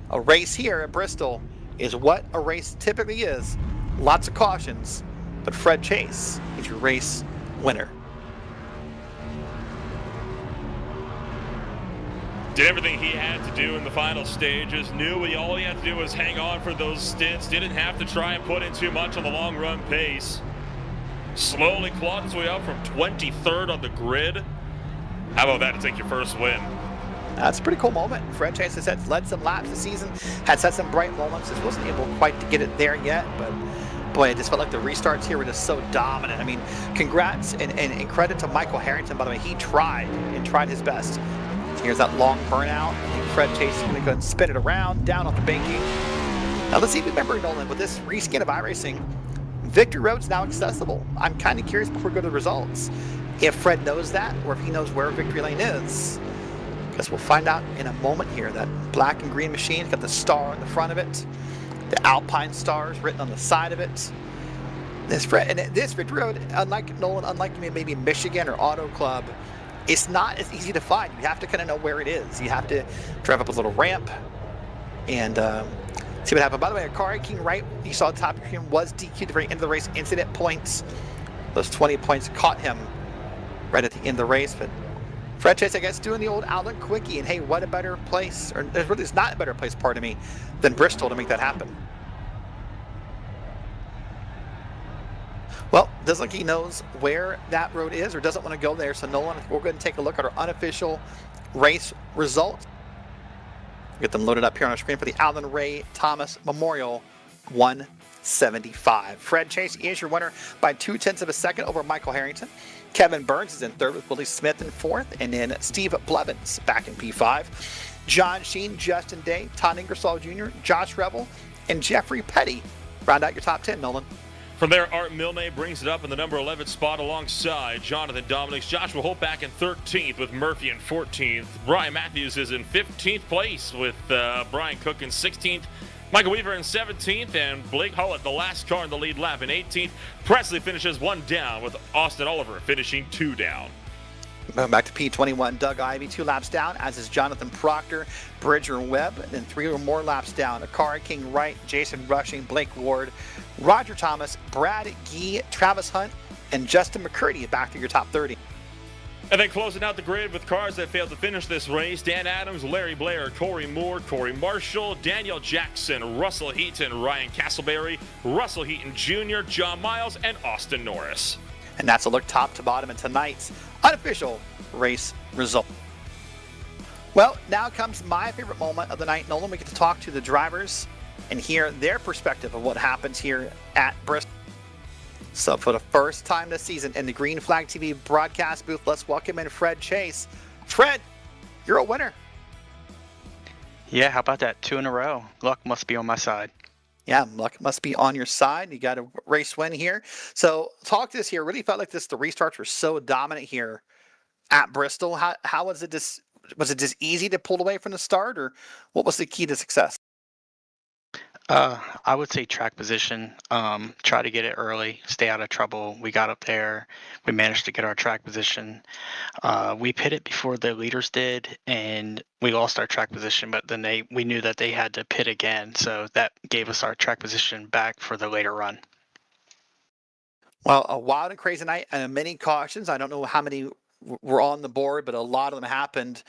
a race here at Bristol is what a race typically is. Lots of cautions, but Fred Chase is your race winner. Did everything he had to do in the final stages. Knew all he had to do was hang on for those stints. Didn't have to try and put in too much on the long run pace. Slowly clawed his way up from 23rd on the grid. How about that to take your first win? That's a pretty cool moment. Fred Chase has led some laps this season, had set some bright moments. Just wasn't able quite to get it there yet, but boy, it just felt like the restarts here were just so dominant. I mean, congrats and credit to Michael Harrington, by the way. He tried his best. Here's that long burnout. I think Fred Chase is going to go and spin it around, down off the banking. Now let's see if you remember, Nolan, with this reskin of iRacing, Victory Road's now accessible. I'm kind of curious before we go to the results, if Fred knows that, or if he knows where Victory Lane is. Because we'll find out in a moment here. That black and green machine's got the star on the front of it. The Alpine stars written on the side of it. This Victory Road, unlike Nolan, unlike maybe Michigan or Auto Club, it's not as easy to find. You have to kind of know where it is. You have to drive up a little ramp and see what happens. By the way, Akari King Wright, you saw the top of him, was DQ'd at the very end of the race. Incident points, those 20 points caught him right at the end of the race. But Fred Chase, I guess, doing the old outlet quickie. And hey, what a better place, or really it's not a better place, pardon me, than Bristol to make that happen. Well, doesn't look like he knows where that road is or doesn't want to go there. So Nolan, we're going to take a look at our unofficial race results. Get them loaded up here on our screen for the Alan Ray Thomas Memorial 175. Fred Chase is your winner by 0.2 of a second over Michael Harrington. Kevin Burns is in third with Willie Smith in fourth, and then Steve Blevins back in P5. John Sheen, Justin Day, Todd Ingersoll Jr., Josh Rebel, and Jeffrey Petty round out your top 10, Nolan. From there, Art Milne brings it up in the number 11 spot alongside Jonathan Dominics. Joshua Holt back in 13th with Murphy in 14th. Brian Matthews is in 15th place with Brian Cook in 16th. Michael Weaver in 17th, and Blake Hullett, the last car in the lead lap, in 18th. Presley finishes 1 down with Austin Oliver finishing 2 down. Moving back to P21, Doug Ivey 2 laps down, as is Jonathan Proctor, Bridger Webb, and then 3 or more laps down. Akari King Wright, Jason Rushing, Blake Ward, Roger Thomas, Brad Gee, Travis Hunt, and Justin McCurdy back to your top 30. And then closing out the grid with cars that failed to finish this race: Dan Adams, Larry Blair, Corey Moore, Corey Marshall, Daniel Jackson, Russell Heaton, Ryan Castleberry, Russell Heaton Jr., John Miles, and Austin Norris. And that's a look top to bottom in tonight's unofficial race result. Well, now comes my favorite moment of the night, Nolan. We get to talk to the drivers and hear their perspective of what happens here at Bristol. So for the first time this season in the Green Flag TV broadcast booth, let's welcome in Fred Chase. Fred, you're a winner. Yeah, how about that? 2 in a row. Luck must be on my side. Yeah, luck must be on your side. You got a race win here. So talk to us here. Really felt like the restarts were so dominant here at Bristol. How was it was it just easy to pull away from the start, or what was the key to success? I would say track position. Try to get it early, stay out of trouble. We got up there. We managed to get our track position. We pitted before the leaders did, and we lost our track position. But then we knew that they had to pit again, so that gave us our track position back for the later run. Well, a wild and crazy night, and many cautions. I don't know how many were on the board, but a lot of them happened.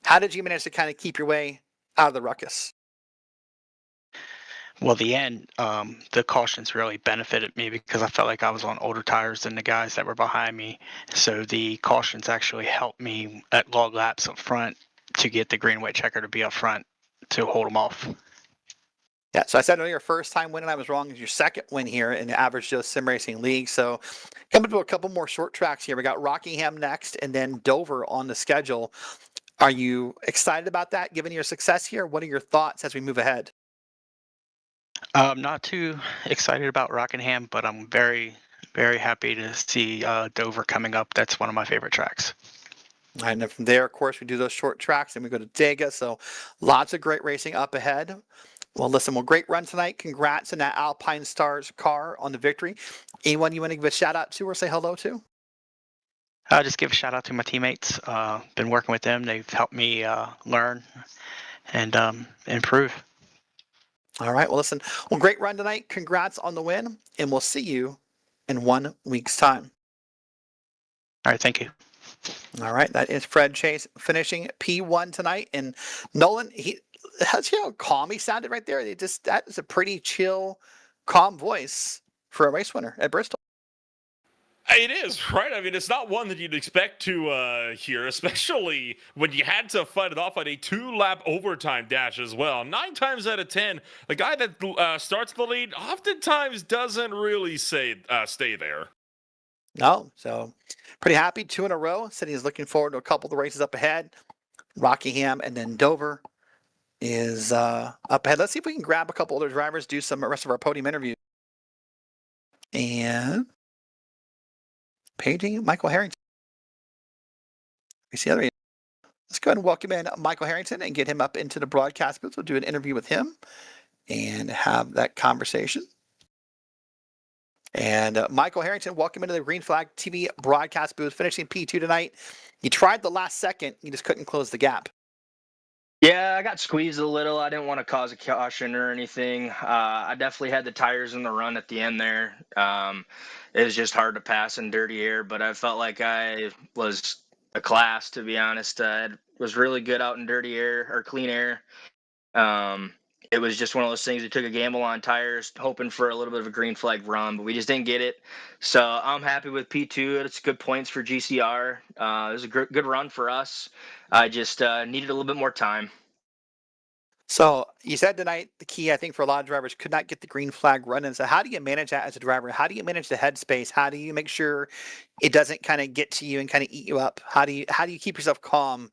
How did you manage to kind of keep your way out of the ruckus? Well, the end, the cautions really benefited me because I felt like I was on older tires than the guys that were behind me. So the cautions actually helped me at long laps up front to get the green white checker to be up front to hold them off. Yeah, so I said earlier, first time win, and I was wrong. It's your second win here in the Average Joe Sim Racing League. So coming to a couple more short tracks here. We got Rockingham next and then Dover on the schedule. Are you excited about that, given your success here? What are your thoughts as we move ahead? I'm not too excited about Rockingham, but I'm very, very happy to see Dover coming up. That's one of my favorite tracks. And then from there, of course, we do those short tracks and we go to Dega. So lots of great racing up ahead. Well, listen, great run tonight. Congrats on that Alpine Stars car on the victory. Anyone you want to give a shout out to or say hello to? I'll just give a shout out to my teammates. Been working with them. They've helped me learn and improve. All right. Well, listen, great run tonight. Congrats on the win, and we'll see you in 1 week's time. All right. Thank you. All right. That is Fred Chase finishing P1 tonight. And Nolan, how's how calm he sounded right there? That is a pretty chill, calm voice for a race winner at Bristol. It is, right? I mean, it's not one that you'd expect to hear, especially when you had to fight it off on a 2-lap overtime dash as well. 9 times out of 10, the guy that starts the lead oftentimes doesn't really stay there. No, so pretty happy. 2 in a row. Said he's looking forward to a couple of the races up ahead. Rockingham and then Dover is up ahead. Let's see if we can grab a couple other drivers, do some rest of our podium interviews. And paging Michael Harrington. We see other. Let's go ahead and welcome in Michael Harrington and get him up into the broadcast booth. We'll do an interview with him and have that conversation. And Michael Harrington, welcome into the Green Flag TV broadcast booth, finishing P2 tonight. You tried the last second, you just couldn't close the gap. Yeah, I got squeezed a little. I didn't want to cause a caution or anything. I definitely had the tires in the run at the end there. It was just hard to pass in dirty air, but I felt like I was a class, to be honest. I was really good out in dirty air or clean air. it was just one of those things. We took a gamble on tires, hoping for a little bit of a green flag run, but we just didn't get it. So I'm happy with P2. It's good points for GCR. It was a good run for us. I just needed a little bit more time. So you said tonight the key, I think, for a lot of drivers could not get the green flag run. And so how do you manage that as a driver? How do you manage the headspace? How do you make sure it doesn't kind of get to you and kind of eat you up? How do you keep yourself calm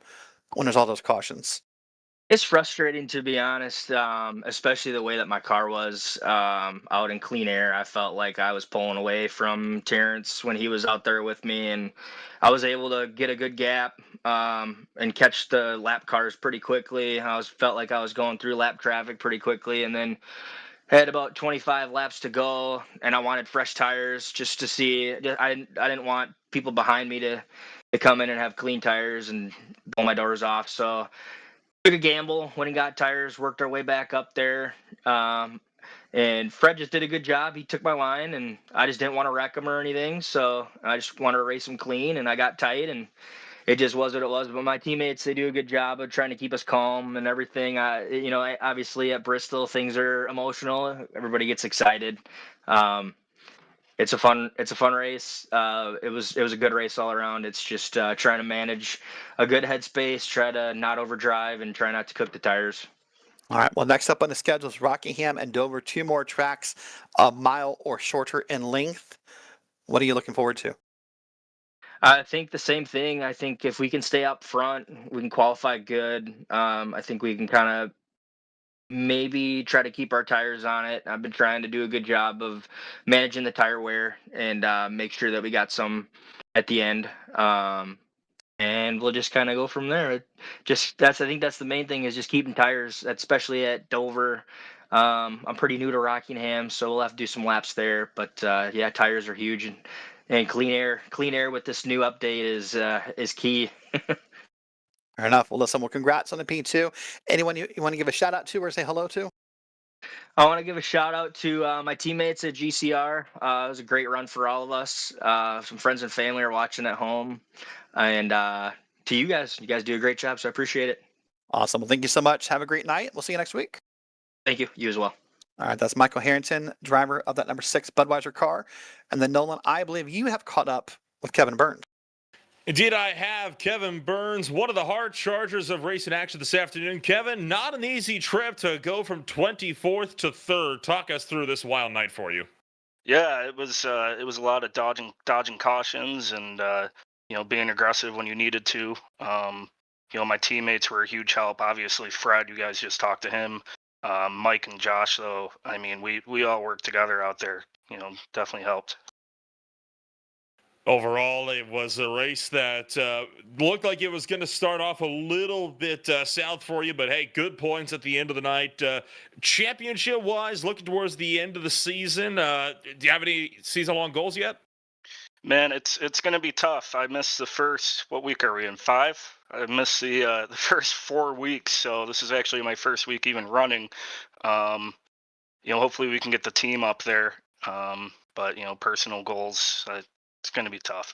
when there's all those cautions? It's frustrating, to be honest, especially the way that my car was out in clean air. I felt like I was pulling away from Terrence when he was out there with me, and I was able to get a good gap and catch the lap cars pretty quickly. Felt like I was going through lap traffic pretty quickly, and then had about 25 laps to go, and I wanted fresh tires just to see. I didn't want people behind me to come in and have clean tires and blow my doors off. So took a gamble, went and got tires, worked our way back up there. And Fred just did a good job. He took my line, and I just didn't want to wreck him or anything. So I just wanted to race him clean, and I got tight, and it just was what it was. But my teammates, they do a good job of trying to keep us calm and everything. Obviously at Bristol, things are emotional. Everybody gets excited. It's a fun race. It was a good race all around. It's just trying to manage a good headspace, try to not overdrive, and try not to cook the tires. All right. Well, next up on the schedule is Rockingham and Dover, 2 more tracks, a mile or shorter in length. What are you looking forward to? I think the same thing. I think if we can stay up front, we can qualify good. I think we can kind of maybe try to keep our tires on it. I've been trying to do a good job of managing the tire wear and make sure that we got some at the end. And we'll just kind of go from there. I think that's the main thing, is just keeping tires, especially at Dover. I'm pretty new to Rockingham, so we'll have to do some laps there. But yeah, tires are huge, and clean air with this new update is key. Fair enough. Well, listen, congrats on the P2. Anyone you want to give a shout out to or say hello to? I want to give a shout out to my teammates at GCR. It was a great run for all of us. Some friends and family are watching at home. And to you guys do a great job, so I appreciate it. Awesome. Well, thank you so much. Have a great night. We'll see you next week. Thank you. You as well. All right. That's Michael Harrington, driver of that number 6 Budweiser car. And then, Nolan, I believe you have caught up with Kevin Burns. Indeed, I have. Kevin Burns, one of the hard chargers of racing action this afternoon. Kevin, not an easy trip to go from 24th to 3rd. Talk us through this wild night for you. Yeah, it was a lot of dodging cautions and being aggressive when you needed to. My teammates were a huge help. Obviously, Fred, you guys just talked to him. Mike and Josh, though, I mean, we all worked together out there. Definitely helped. Overall, it was a race that looked like it was going to start off a little bit south for you, but hey, good points at the end of the night. Championship-wise, looking towards the end of the season, do you have any season-long goals yet? Man, it's going to be tough. I missed the first, what week are we in, 5? I missed the first 4 weeks, so this is actually my first week even running. Hopefully we can get the team up there, but personal goals, it's going to be tough.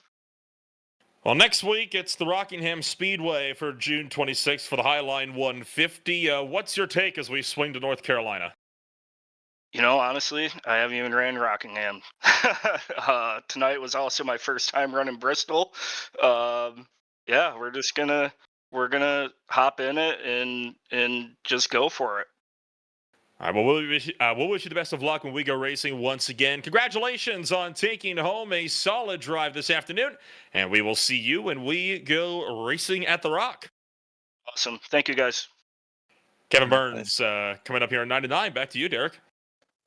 Well, next week, it's the Rockingham Speedway for June 26th for the Highline 150. What's your take as we swing to North Carolina? Honestly, I haven't even ran Rockingham. Tonight was also my first time running Bristol. Yeah, we're gonna hop in it and just go for it. All right, well, we'll wish you the best of luck when we go racing once again. Congratulations on taking home a solid drive this afternoon, and we will see you when we go racing at the Rock. Awesome. Thank you, guys. Kevin Burns coming up here on 99. Back to you, Derek.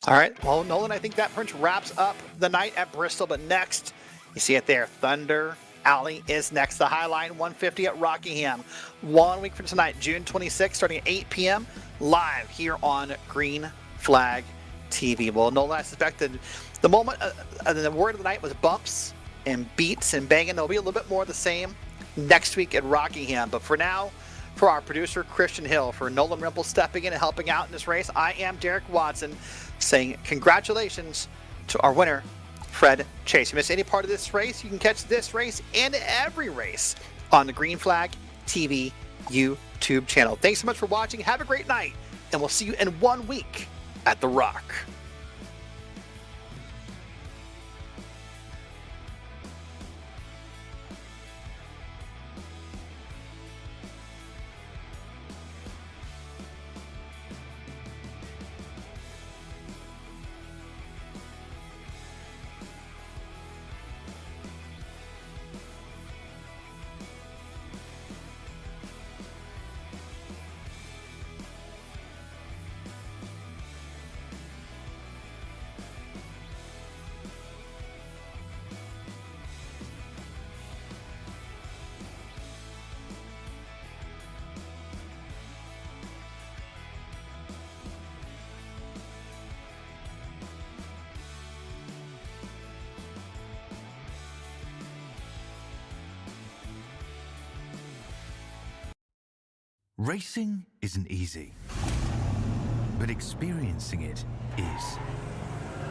All right. Well, Nolan, I think that pretty much wraps up the night at Bristol, but next, you see it there, Thunder Alley is next, the Highline 150 at Rockingham. 1 week from tonight, June 26th, starting at 8 p.m., live here on Green Flag TV. Well, Nolan, I suspected the moment, the word of the night was bumps and beats and banging. There'll be a little bit more of the same next week at Rockingham. But for now, for our producer, Christian Hill, for Nolan Rimple stepping in and helping out in this race, I am Derek Watson saying congratulations to our winner, Fred Chase. If you miss any part of this race, you can catch this race and every race on the Green Flag TV YouTube channel. Thanks so much for watching. Have a great night, and we'll see you in 1 week at the Rock. Racing isn't easy, but experiencing it is.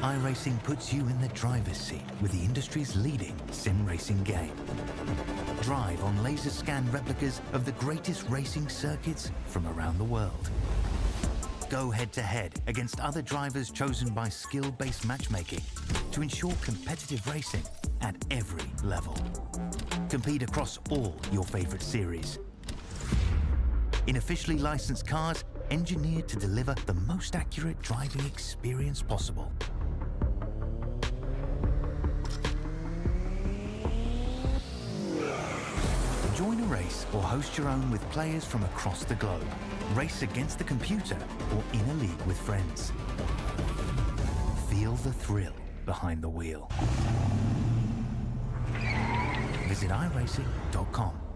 iRacing puts you in the driver's seat with the industry's leading sim racing game. Drive on laser scan replicas of the greatest racing circuits from around the world. Go head-to-head against other drivers chosen by skill-based matchmaking to ensure competitive racing at every level. Compete across all your favorite series. In officially licensed cars, engineered to deliver the most accurate driving experience possible. Join a race or host your own with players from across the globe. Race against the computer or in a league with friends. Feel the thrill behind the wheel. Visit iRacing.com.